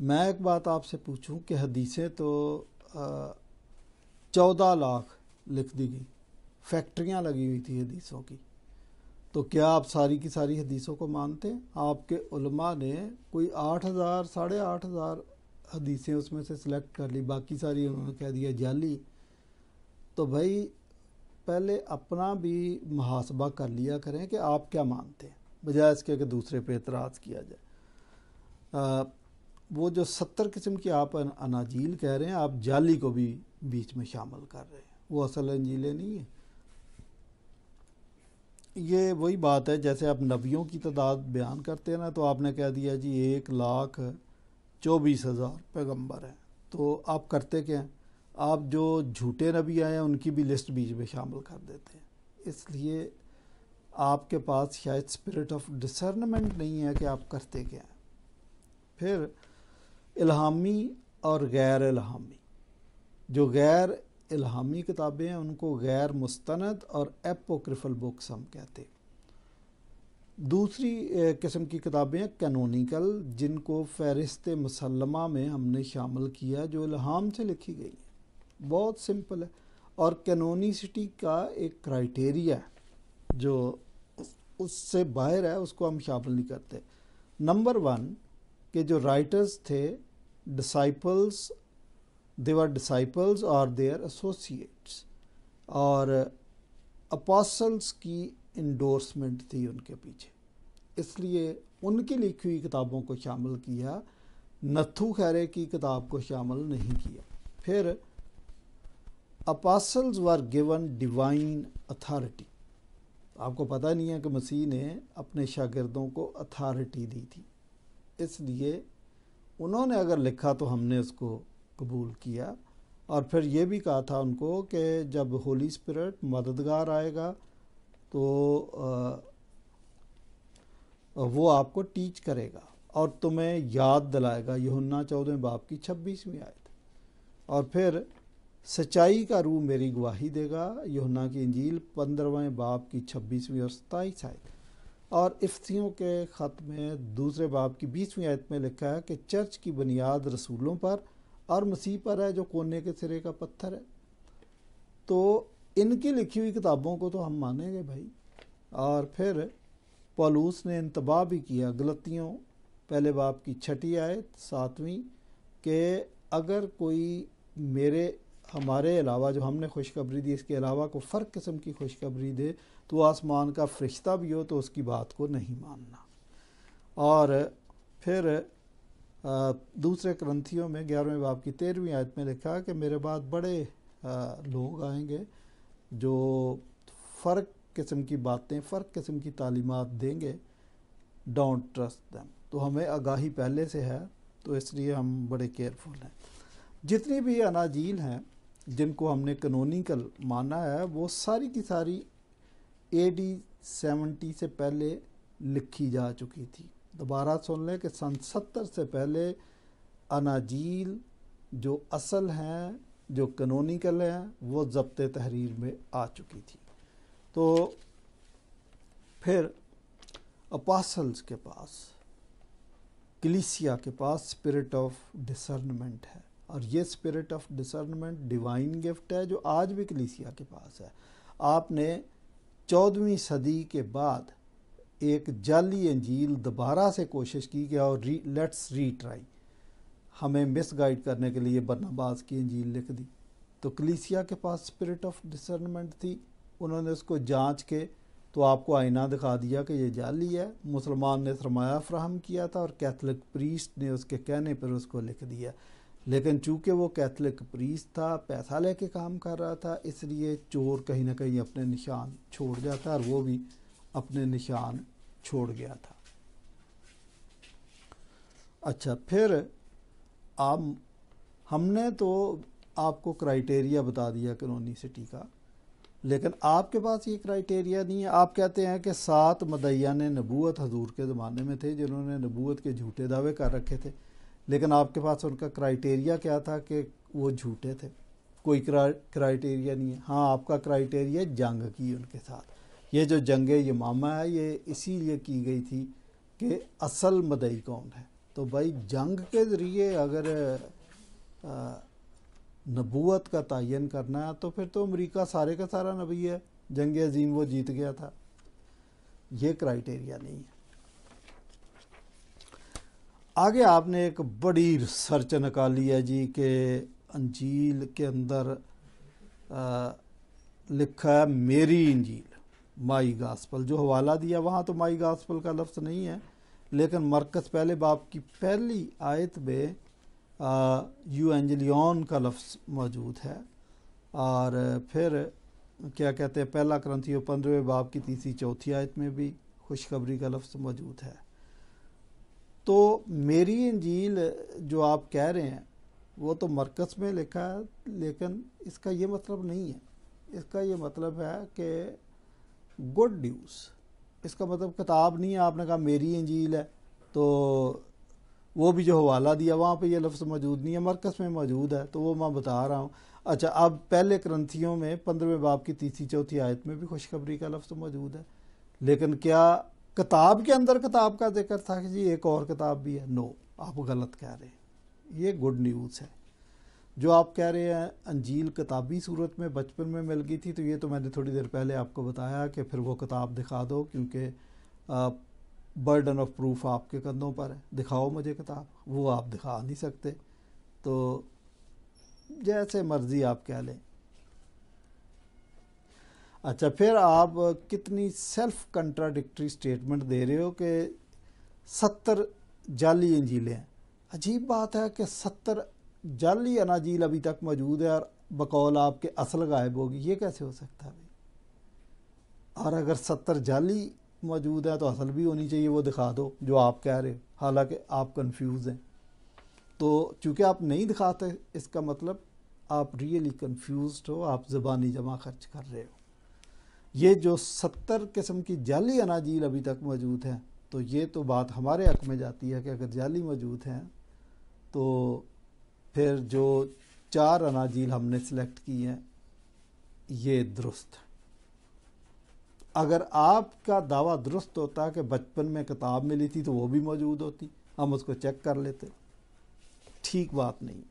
میں ایک بات آپ سے پوچھوں کہ حدیثیں تو 14 لاکھ لکھ دی گئی، فیکٹریاں لگی ہوئی تھی حدیثوں کی، تو کیا آپ ساری کی ساری حدیثوں کو مانتے ہیں؟ آپ کے علماء نے کوئی 8,000 8,500 حدیثیں اس میں سے سلیکٹ کر لی، باقی ساری انہوں نے کہہ دیا جعلی۔ تو بھائی پہلے اپنا بھی محاسبہ کر لیا کریں کہ آپ کیا مانتے ہیں، بجائے اس کے کہ دوسرے پہ اعتراض کیا جائے۔ وہ جو 70 قسم کی آپ اناجیل کہہ رہے ہیں، آپ جعلی کو بھی بیچ میں شامل کر رہے ہیں، وہ اصل انجیلیں نہیں ہیں۔ یہ وہی بات ہے جیسے آپ نبیوں کی تعداد بیان کرتے ہیں نا، تو آپ نے کہہ دیا جی 1,24,000 پیغمبر ہیں، تو آپ کرتے کیا ہیں؟ آپ جو جھوٹے نبی آئے ہیں ان کی بھی لسٹ بیچ میں شامل کر دیتے ہیں۔ اس لیے آپ کے پاس شاید اسپرٹ آف ڈسرنمنٹ نہیں ہے کہ آپ کرتے کیا ہیں۔ پھر الہامی اور غیر الہامی، جو غیر الہامی کتابیں ہیں ان کو غیر مستند اور اپوکریفل بکس ہم کہتے ہیں۔ دوسری قسم کی کتابیں کینونیکل، جن کو فہرست مسلمہ میں ہم نے شامل کیا، جو الہام سے لکھی گئی ہیں۔ بہت سمپل ہے، اور کینونیسٹی کا ایک کرائٹیریا ہے جو اس سے باہر ہے، اس کو ہم شامل نہیں کرتے۔ نمبر 1 کہ جو رائٹرز تھے disciples, they were disciples or their associates، اور اپوسٹلز کی انڈورسمنٹ تھی ان کے پیچھے، اس لیے ان کی لکھی ہوئی کتابوں کو شامل کیا، نتھو خیرے کی کتاب کو شامل نہیں کیا۔ پھر apostles were given divine authority، آپ کو پتہ نہیں ہے کہ مسیح نے اپنے شاگردوں کو اتھارٹی دی تھی، اس لیے انہوں نے اگر لکھا تو ہم نے اس کو قبول کیا۔ اور پھر یہ بھی کہا تھا ان کو کہ جب ہولی اسپرٹ مددگار آئے گا تو وہ آپ کو ٹیچ کرے گا اور تمہیں یاد دلائے گا، یوحنا 14 باب کی 26ویں آیت۔ اور پھر سچائی کا روح میری گواہی دے گا، یوحنا کی انجیل 15 باب کی 26ویں اور 27 آیت۔ اور افسیوں کے خط میں 2 باب کی 20ویں آیت میں لکھا ہے کہ چرچ کی بنیاد رسولوں پر اور مسیح پر ہے جو کونے کے سرے کا پتھر ہے۔ تو ان کی لکھی ہوئی کتابوں کو تو ہم مانیں گے بھائی۔ اور پھر پولوس نے انتباہ بھی کیا غلطیوں 1 باب کی 6 آیت 7ویں کہ اگر کوئی ہمارے علاوہ جو ہم نے خوشخبری دی اس کے علاوہ کو فرق قسم کی خوشخبری دے تو آسمان کا فرشتہ بھی ہو تو اس کی بات کو نہیں ماننا۔ اور پھر 2 کرنتھیوں میں 11 باب کی 13ویں آیت میں لکھا کہ میرے بعد بڑے لوگ آئیں گے جو فرق قسم کی باتیں، فرق قسم کی تعلیمات دیں گے، ڈونٹ ٹرسٹ دیم۔ تو ہمیں آگاہی پہلے سے ہے، تو اس لیے ہم بڑے کیئرفل ہیں۔ جتنی بھی اناجیل ہیں جن کو ہم نے کینونیکل مانا ہے، وہ ساری کی ساری AD 70 سے پہلے لکھی جا چکی تھی۔ دوبارہ سن لیں کہ سن 70 سے پہلے اناجیل جو اصل ہیں، جو کینونیکل ہیں، وہ ضبط تحریر میں آ چکی تھی۔ تو پھر اپاسلز کے پاس، کلیسیا کے پاس اسپرٹ آف ڈسرنمنٹ ہے، اور یہ spirit of discernment divine gift ہے جو آج بھی کلیسیا کے پاس ہے۔ آپ نے 14ویں صدی کے بعد ایک جعلی انجیل دوبارہ سے کوشش کی کہ اور لیٹس ری ٹرائی، ہمیں مس گائیڈ کرنے کے لیے برناباس کی انجیل لکھ دی۔ تو کلیسیا کے پاس اسپرٹ آف ڈسرنمنٹ تھی، انہوں نے اس کو جانچ کے تو آپ کو آئینہ دکھا دیا کہ یہ جعلی ہے۔ مسلمان نے سرمایہ فراہم کیا تھا اور کیتھولک پریسٹ نے اس کے کہنے پر اس کو لکھ دیا، لیکن چونکہ وہ کیتھولک پریسٹ تھا، پیسہ لے کے کام کر رہا تھا، اس لیے چور کہیں نہ کہیں اپنے نشان چھوڑ جاتا، اور وہ بھی اپنے نشان چھوڑ گیا تھا۔ اچھا، پھر ہم نے تو آپ کو کرائٹیریا بتا دیا کینونیسٹی کا، لیکن آپ کے پاس یہ کرائٹیریا نہیں ہے۔ آپ کہتے ہیں کہ 7 مدعیان نبوت حضور کے زمانے میں تھے جنہوں نے نبوت کے جھوٹے دعوے کر رکھے تھے، لیکن آپ کے پاس ان کا کرائٹیریا کیا تھا کہ وہ جھوٹے تھے؟ کوئی کرائٹیریا نہیں ہے۔ ہاں، آپ کا کرائٹیریا جنگ کی ان کے ساتھ۔ یہ جو جنگ یمامہ ہے، یہ اسی لیے کی گئی تھی کہ اصل مدعی کون ہے۔ تو بھائی جنگ کے ذریعے اگر نبوت کا تعین کرنا ہے تو پھر تو امریکہ سارے کا سارا نبی ہے، جنگ عظیم وہ جیت گیا تھا. یہ کرائٹیریا نہیں ہے. آگے آپ نے ایک بڑی ریسرچ نکالی ہے جی کہ انجیل کے اندر لکھا ہے میری انجیل، مائی گاسپل. جو حوالہ دیا وہاں تو مائی گاسپل کا لفظ نہیں ہے، لیکن مرکز پہلے باب کی پہلی آیت میں یو اینجلیون کا لفظ موجود ہے، اور پھر کیا کہتے ہیں پہلا کرنتھیوں 15 باب کی 3-4 آیت میں بھی خوشخبری کا لفظ موجود ہے. تو میری انجیل جو آپ کہہ رہے ہیں وہ تو مرکز میں لکھا ہے، لیکن اس کا یہ مطلب نہیں ہے. اس کا یہ مطلب ہے کہ گڈ نیوز، اس کا مطلب کتاب نہیں ہے. آپ نے کہا میری انجیل ہے تو وہ بھی جو حوالہ دیا وہاں پہ یہ لفظ موجود نہیں ہے، مرکز میں موجود ہے، تو وہ میں بتا رہا ہوں. اچھا، اب پہلے کرنتھیوں میں 15 باب کی 3-4 آیت میں بھی خوشخبری کا لفظ موجود ہے، لیکن کیا کتاب کے اندر کتاب کا ذکر تھا کہ جی ایک اور کتاب بھی ہے؟ نو، آپ غلط کہہ رہے ہیں. یہ گڈ نیوز ہے. جو آپ کہہ رہے ہیں انجیل کتابی صورت میں بچپن میں مل گئی تھی، تو یہ تو میں نے تھوڑی دیر پہلے آپ کو بتایا کہ پھر وہ کتاب دکھا دو، کیونکہ برڈن آف پروف آپ کے کندھوں پر ہے. دکھاؤ مجھے کتاب، وہ آپ دکھا نہیں سکتے، تو جیسے مرضی آپ کہہ لیں. اچھا، پھر آپ کتنی سیلف کنٹراڈکٹری سٹیٹمنٹ دے رہے ہو کہ 70 جعلی انجیلیں ہیں. عجیب بات ہے کہ 70 جعلی اناجیل ابھی تک موجود ہے اور بقول آپ کے اصل غائب ہوگی. یہ کیسے ہو سکتا ہے بھائی؟ اور اگر 70 جعلی موجود ہے تو اصل بھی ہونی چاہیے، وہ دکھا دو جو آپ کہہ رہے ہو، حالانکہ آپ کنفیوز ہیں. تو چونکہ آپ نہیں دکھاتے، اس کا مطلب آپ ریئلی کنفیوزڈ ہو، آپ زبانی جمع خرچ کر رہے ہو. یہ جو 70 قسم کی جعلی اناجیل ابھی تک موجود ہیں، تو یہ تو بات ہمارے حق میں جاتی ہے کہ اگر جعلی موجود ہیں تو پھر جو 4 اناجیل ہم نے سلیکٹ کی ہیں یہ درست ہے. اگر آپ کا دعویٰ درست ہوتا کہ بچپن میں کتاب ملی تھی تو وہ بھی موجود ہوتی، ہم اس کو چیک کر لیتے. ٹھیک بات نہیں.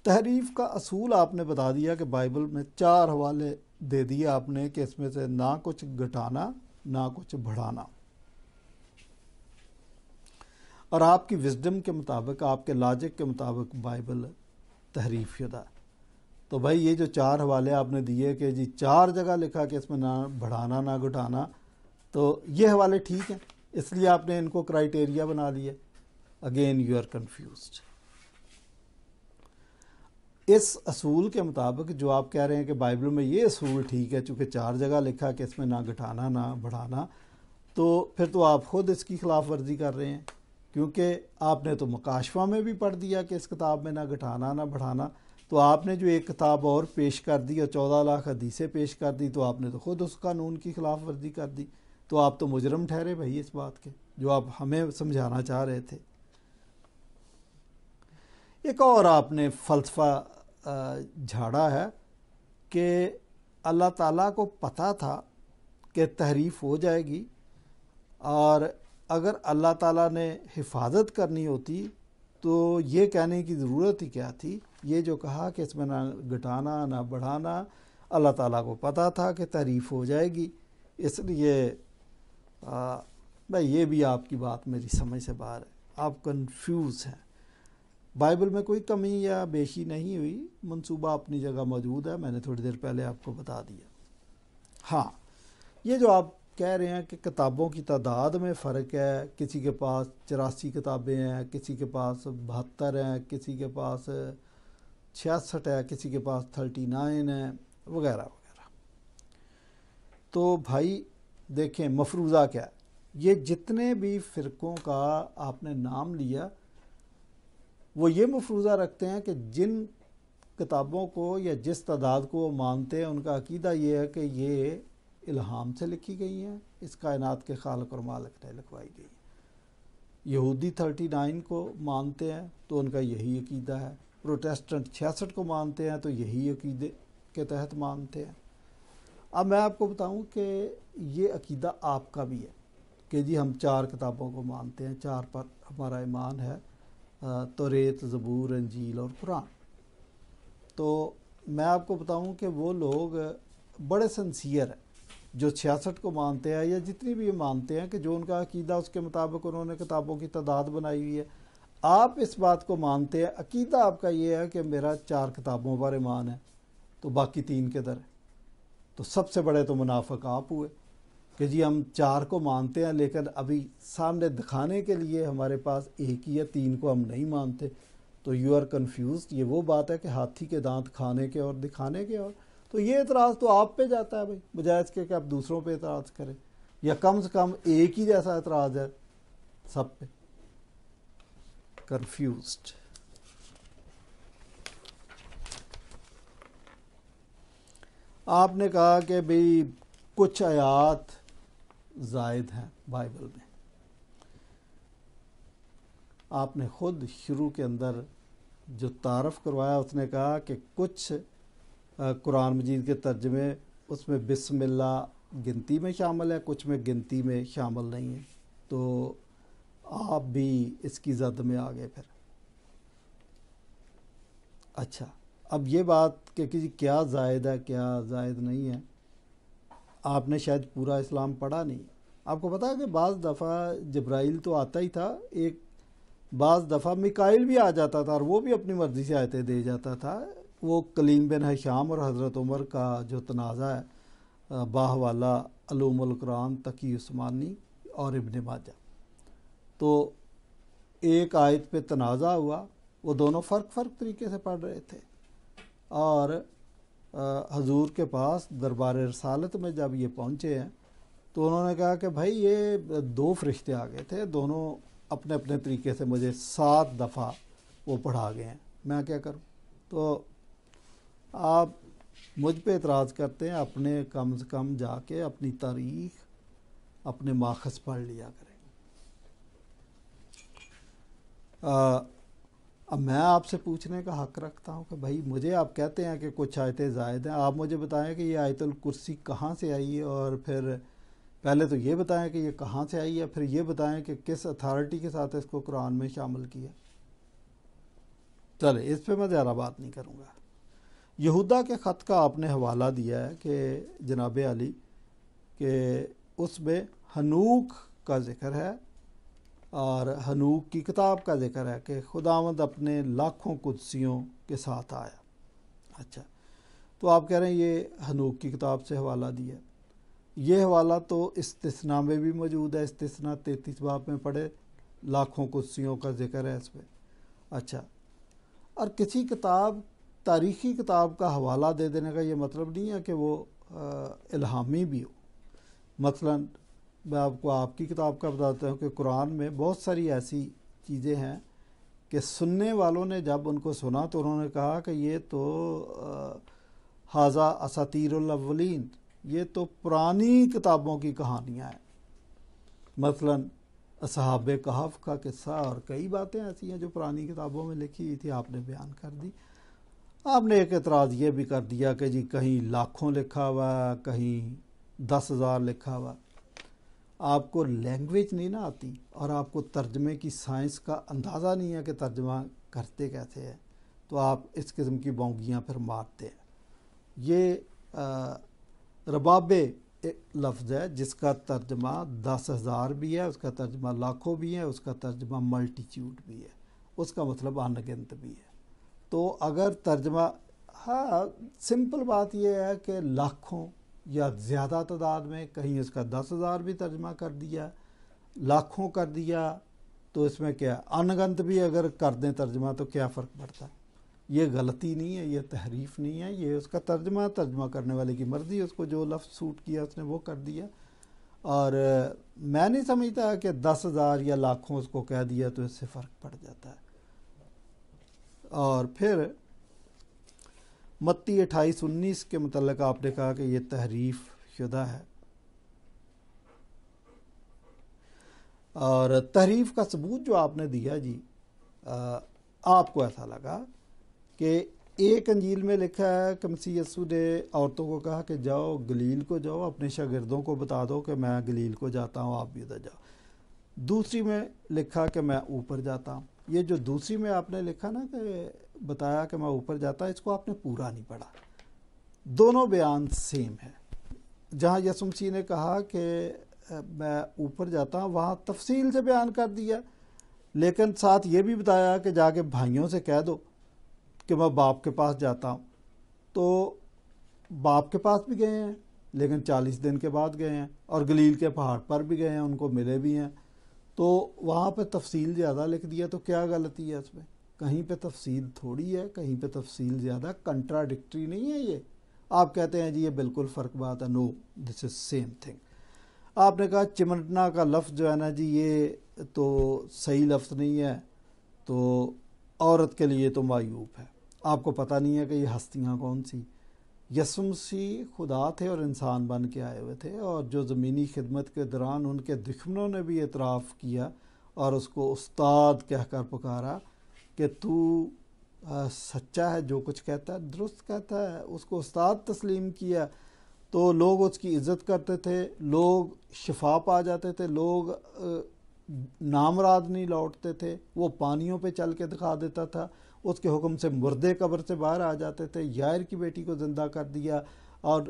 تحریف کا اصول آپ نے بتا دیا کہ بائبل میں 4 حوالے دے دیے آپ نے کہ اس میں سے نہ کچھ گھٹانا نہ کچھ بڑھانا، اور آپ کی وزڈم کے مطابق، آپ کے لاجک کے مطابق بائبل تحریف شدہ. تو بھائی یہ جو 4 حوالے آپ نے دیے کہ جی 4 جگہ لکھا کہ اس میں نہ بڑھانا نہ گھٹانا، تو یہ حوالے ٹھیک ہیں، اس لیے آپ نے ان کو کرائٹیریا بنا لیے. Again you are confused. اس اصول کے مطابق جو آپ کہہ رہے ہیں کہ بائبل میں یہ اصول ٹھیک ہے، چونکہ 4 جگہ لکھا کہ اس میں نہ گھٹانا نہ بڑھانا، تو پھر تو آپ خود اس کی خلاف ورزی کر رہے ہیں، کیونکہ آپ نے تو مکاشفہ میں بھی پڑھ دیا کہ اس کتاب میں نہ گھٹانا نہ بڑھانا. تو آپ نے جو ایک کتاب اور پیش کر دی اور 14 لاکھ حدیثیں پیش کر دی، تو آپ نے تو خود اس قانون کی خلاف ورزی کر دی. تو آپ تو مجرم ٹھہرے بھائی اس بات کے جو آپ ہمیں سمجھانا چاہ رہے تھے. ایک اور آپ نے فلسفہ جھاڑا ہے کہ اللہ تعالیٰ کو پتہ تھا کہ تحریف ہو جائے گی، اور اگر اللہ تعالیٰ نے حفاظت کرنی ہوتی تو یہ کہنے کی ضرورت ہی کیا تھی. یہ جو کہا کہ اس میں نہ گھٹانا نہ بڑھانا، اللہ تعالیٰ کو پتہ تھا کہ تحریف ہو جائے گی. اس لیے بھائی یہ بھی آپ کی بات میری سمجھ سے باہر ہے، آپ کنفیوز ہیں. بائبل میں کوئی کمی یا بیشی نہیں ہوئی، منصوبہ اپنی جگہ موجود ہے، میں نے تھوڑی دیر پہلے آپ کو بتا دیا. ہاں، یہ جو آپ کہہ رہے ہیں کہ کتابوں کی تعداد میں فرق ہے، کسی کے پاس 84 کتابیں ہیں، کسی کے پاس 72 ہیں، کسی کے پاس 66 ہے، کسی کے پاس 39 ہے، وغیرہ وغیرہ. تو بھائی دیکھیں مفروضہ کیا ہے. یہ جتنے بھی فرقوں کا آپ نے نام لیا، وہ یہ مفروضہ رکھتے ہیں کہ جن کتابوں کو یا جس تعداد کو وہ مانتے ہیں، ان کا عقیدہ یہ ہے کہ یہ الہام سے لکھی گئی ہیں، اس کائنات کے خالق اور مالک نے لکھوائی گئی. یہودی 39 کو مانتے ہیں تو ان کا یہی عقیدہ ہے. پروٹیسٹنٹ 66 کو مانتے ہیں تو یہی عقیدے کے تحت مانتے ہیں. اب میں آپ کو بتاؤں کہ یہ عقیدہ آپ کا بھی ہے. کہ جی ہم 4 کتابوں کو مانتے ہیں، 4 پر ہمارا ایمان ہے، توریت، زبور، انجیل اور قرآن. تو میں آپ کو بتاؤں کہ وہ لوگ بڑے سنسیئر ہیں جو 66 کو مانتے ہیں یا جتنی بھی مانتے ہیں کہ جو ان کا عقیدہ اس کے مطابق انہوں نے کتابوں کی تعداد بنائی ہوئی ہے. آپ اس بات کو مانتے ہیں، عقیدہ آپ کا یہ ہے کہ میرا 4 کتابوں پر ایمان ہے تو باقی 3 کدھر ہے؟ تو سب سے بڑے تو منافق آپ ہوئے کہ جی ہم 4 کو مانتے ہیں لیکن ابھی سامنے دکھانے کے لیے ہمارے پاس ایک ہی ہے، 3 کو ہم نہیں مانتے. تو یو آر کنفیوزڈ. یہ وہ بات ہے کہ ہاتھی کے دانت کھانے کے اور دکھانے کے. اور تو یہ اعتراض تو آپ پہ جاتا ہے بھائی، بجائے اس کے کہ آپ دوسروں پہ اعتراض کریں، یا کم سے کم ایک ہی جیسا اعتراض ہے سب پہ. کنفیوزڈ. آپ نے کہا کہ بھئی کچھ آیات زائد ہیں بائبل میں. آپ نے خود شروع کے اندر جو تعارف کروایا اس نے کہا کہ کچھ قرآن مجید کے ترجمے اس میں بسم اللہ گنتی میں شامل ہے، کچھ میں گنتی میں شامل نہیں ہے. تو آپ بھی اس کی زد میں آ گئے پھر. اچھا، اب یہ بات کہ جی کیا زائد ہے کیا زائد نہیں ہے، آپ نے شاید پورا اسلام پڑھا نہیں. آپ کو پتا ہے کہ بعض دفعہ جبرائیل تو آتا ہی تھا، ایک بعض دفعہ میکائیل بھی آ جاتا تھا اور وہ بھی اپنی مرضی سے آیتیں دے جاتا تھا. وہ کلیم بن ہشام اور حضرت عمر کا جو تنازع ہے باہ والا علوم القرآن تقی عثمانی اور ابن ماجہ، تو ایک آیت پہ تنازع ہوا. وہ دونوں فرق طریقے سے پڑھ رہے تھے اور حضور کے پاس دربار رسالت میں جب یہ پہنچے ہیں تو انہوں نے کہا کہ بھائی یہ 2 فرشتے آ گئے تھے، دونوں اپنے اپنے طریقے سے مجھے 7 دفعہ وہ پڑھا گئے ہیں، میں کیا کروں؟ تو آپ مجھ پہ اعتراض کرتے ہیں، اپنے کم سے کم جا کے اپنی تاریخ اپنے ماخذ پڑھ لیا کریں. اب میں آپ سے پوچھنے کا حق رکھتا ہوں کہ بھائی مجھے آپ کہتے ہیں کہ کچھ آیتیں زائد ہیں، آپ مجھے بتائیں کہ یہ آیت الکرسی کہاں سے آئی ہے، اور پھر پہلے تو یہ بتائیں کہ یہ کہاں سے آئی ہے، پھر یہ بتائیں کہ کس اتھارٹی کے ساتھ اس کو قرآن میں شامل کیا. چلے اس پہ میں زیادہ بات نہیں کروں گا. یہودا کے خط کا آپ نے حوالہ دیا ہے کہ جناب علی کہ اس میں حنوک کا ذکر ہے اور حنوک کی کتاب کا ذکر ہے کہ خداوند اپنے لاکھوں قدسیوں کے ساتھ آیا. اچھا، تو آپ کہہ رہے ہیں یہ حنوک کی کتاب سے حوالہ دیا. یہ حوالہ تو استثناء میں بھی موجود ہے، استثناء 33 باب میں پڑھے، لاکھوں قدسیوں کا ذکر ہے اس پہ. اچھا، اور کسی کتاب تاریخی کتاب کا حوالہ دے دینے کا یہ مطلب نہیں ہے کہ وہ الہامی بھی ہو. مثلا میں آپ کو آپ کی کتاب کا بتاتا ہوں کہ قرآن میں بہت ساری ایسی چیزیں ہیں کہ سننے والوں نے جب ان کو سنا تو انہوں نے کہا کہ یہ تو ھذا اساطیر الاولین، یہ تو پرانی کتابوں کی کہانیاں ہیں. مثلا اصحاب کہف کا قصہ اور کئی باتیں ایسی ہیں جو پرانی کتابوں میں لکھی ہوئی تھی، آپ نے بیان کر دی. آپ نے ایک اعتراض یہ بھی کر دیا کہ جی کہیں لاکھوں لکھا ہوا، کہیں 10,000 لکھا ہوا. آپ کو لینگویج نہیں نہ آتی اور آپ کو ترجمے کی سائنس کا اندازہ نہیں ہے کہ ترجمہ کرتے کیسے ہیں، تو آپ اس قسم کی بونگیاں پھر مارتے ہیں. یہ رباب لفظ ہے جس کا ترجمہ 10,000 بھی ہے، اس کا ترجمہ لاکھوں بھی ہے، اس کا ترجمہ ملٹیچیوڈ بھی ہے، اس کا مطلب انگنت بھی ہے. تو اگر ترجمہ، ہاں سمپل بات یہ ہے کہ لاکھوں یا زیادہ تعداد میں، کہیں اس کا 10,000 بھی ترجمہ کر دیا، لاکھوں کر دیا، تو اس میں کیا انگنت بھی اگر کر دیں ترجمہ تو کیا فرق پڑتا ہے؟ یہ غلطی نہیں ہے، یہ تحریف نہیں ہے، یہ اس کا ترجمہ کرنے والے کی مرضی، اس کو جو لفظ سوٹ کیا اس نے وہ کر دیا. اور میں نہیں سمجھتا کہ 10,000 یا لاکھوں اس کو کہہ دیا تو اس سے فرق پڑ جاتا ہے. اور پھر متی 28:19 کے متعلق آپ نے کہا کہ یہ تحریف شدہ ہے، اور تحریف کا ثبوت جو آپ نے دیا جی، آپ کو ایسا لگا کہ ایک انجیل میں لکھا ہے کہ مسیح یسوع نے عورتوں کو کہا کہ جاؤ گلیل کو جاؤ، اپنے شاگردوں کو بتا دو کہ میں گلیل کو جاتا ہوں، آپ بھی ادھر جاؤ۔ دوسری میں لکھا کہ میں اوپر جاتا ہوں۔ یہ جو دوسری میں آپ نے لکھا نا کہ بتایا کہ میں اوپر جاتا، اس کو آپ نے پورا نہیں پڑھا۔ دونوں بیان سیم ہے۔ جہاں یسوع مسیح نے کہا کہ میں اوپر جاتا ہوں، وہاں تفصیل سے بیان کر دیا، لیکن ساتھ یہ بھی بتایا کہ جا کے بھائیوں سے کہہ دو کہ میں باپ کے پاس جاتا ہوں۔ تو باپ کے پاس بھی گئے ہیں، لیکن 40 دن کے بعد گئے ہیں، اور گلیل کے پہاڑ پر بھی گئے ہیں، ان کو ملے بھی ہیں۔ تو وہاں پہ تفصیل زیادہ لکھ دیا، تو کیا غلطی ہے اس میں؟ کہیں پہ تفصیل تھوڑی ہے، کہیں پہ تفصیل زیادہ، کنٹراڈکٹری نہیں ہے یہ۔ آپ کہتے ہیں جی یہ بالکل فرق بات ہے، نو دس از سیم تھنگ۔ آپ نے کہا چمٹنا کا لفظ جو ہے نا جی یہ تو صحیح لفظ نہیں ہے، تو عورت کے لیے تو معیوب ہے۔ آپ کو پتہ نہیں ہے کہ یہ ہستیاں کون سی؟ یسوع مسیح خدا تھے اور انسان بن کے آئے ہوئے تھے، اور جو زمینی خدمت کے دوران ان کے دشمنوں نے بھی اعتراف کیا اور اس کو استاد کہہ کر پکارا کہ تو سچا ہے، جو کچھ کہتا ہے درست کہتا ہے، اس کو استاد تسلیم کیا، تو لوگ اس کی عزت کرتے تھے، لوگ شفا پا جاتے تھے، لوگ نامراد نہیں لوٹتے تھے، وہ پانیوں پہ چل کے دکھا دیتا تھا، اس کے حکم سے مردے قبر سے باہر آ جاتے تھے، یائر کی بیٹی کو زندہ کر دیا، اور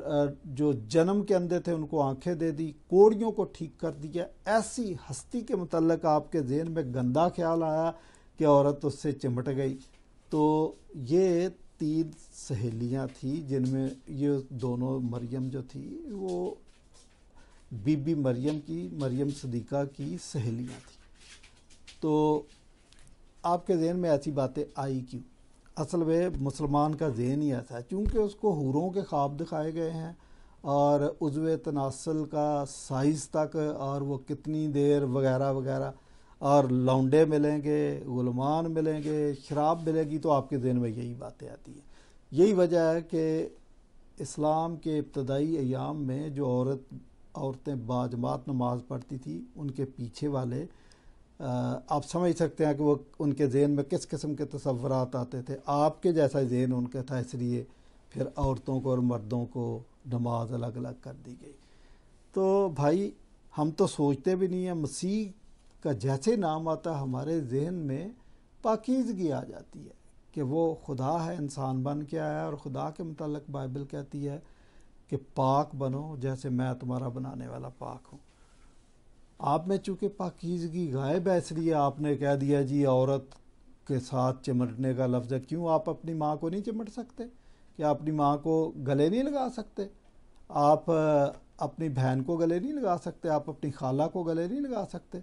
جو جنم کے اندھے تھے ان کو آنکھیں دے دی، کوڑیوں کو ٹھیک کر دیا۔ ایسی ہستی کے متعلق آپ کے ذہن میں گندا خیال آیا کہ عورت اس سے چمٹ گئی۔ تو یہ 3 سہیلیاں تھیں، جن میں یہ دونوں مریم جو تھی وہ بی بی مریم کی، مریم صدیقہ کی سہیلیاں تھیں۔ تو آپ کے ذہن میں ایسی باتیں آئی کیوں؟ اصل میں مسلمان کا ذہن ہی ایسا ہے، چونکہ اس کو حوروں کے خواب دکھائے گئے ہیں، اور عضو تناسل کا سائز تک، اور وہ کتنی دیر وغیرہ وغیرہ، اور لونڈے ملیں گے، غلمان ملیں گے، شراب ملے گی، تو آپ کے ذہن میں یہی باتیں آتی ہیں۔ یہی وجہ ہے کہ اسلام کے ابتدائی ایام میں جو عورتیں باجماعت نماز پڑھتی تھی، ان کے پیچھے والے آپ سمجھ سکتے ہیں کہ وہ ان کے ذہن میں کس قسم کے تصورات آتے تھے۔ آپ کے جیسا ذہن ان کا تھا، اس لیے پھر عورتوں کو اور مردوں کو نماز الگ الگ کر دی گئی۔ تو بھائی ہم تو سوچتے بھی نہیں ہیں، مسیح کا جیسے نام آتا ہمارے ذہن میں پاکیزگی آ جاتی ہے کہ وہ خدا ہے، انسان بن کے آیا، اور خدا کے متعلق بائبل کہتی ہے کہ پاک بنو جیسے میں تمہارا بنانے والا پاک ہوں۔ آپ میں چونکہ پاکیزگی غائب ہے، اس لیے آپ نے کہہ دیا جی عورت کے ساتھ چمٹنے کا لفظ ہے۔ کیوں آپ اپنی ماں کو نہیں چمٹ سکتے؟ کیا اپنی ماں کو گلے نہیں لگا سکتے؟ آپ اپنی بہن کو گلے نہیں لگا سکتے؟ آپ اپنی خالہ کو گلے نہیں لگا سکتے؟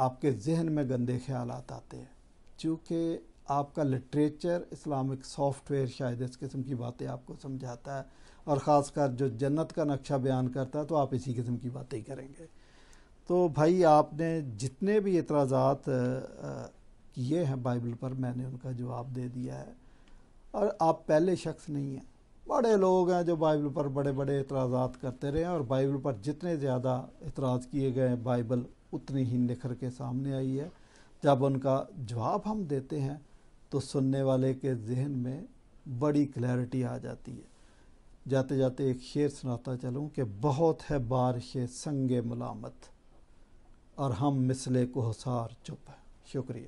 آپ کے ذہن میں گندے خیالات آتے ہیں، چونکہ آپ کا لٹریچر اسلامک سافٹ ویئر شاید اس قسم کی باتیں آپ کو سمجھاتا ہے، اور خاص کر جو جنت کا نقشہ بیان کرتا ہے تو آپ اسی قسم کی باتیں ہی کریں گے۔ تو بھائی آپ نے جتنے بھی اعتراضات کیے ہیں بائبل پر، میں نے ان کا جواب دے دیا ہے، اور آپ پہلے شخص نہیں ہیں، بڑے لوگ ہیں جو بائبل پر بڑے بڑے اعتراضات کرتے رہے ہیں، اور بائبل پر جتنے زیادہ اعتراض کیے گئے ہیں بائبل اتنی ہی نکھر کے سامنے آئی ہے۔ جب ان کا جواب ہم دیتے ہیں تو سننے والے کے ذہن میں بڑی کلیئرٹی آ جاتی ہے۔ جاتے جاتے ایک شعر سناتا چلوں کہ بہت ہے بارش سنگ ملامت، اور ہم مثل کوہسار چپ ہیں۔ شکریہ۔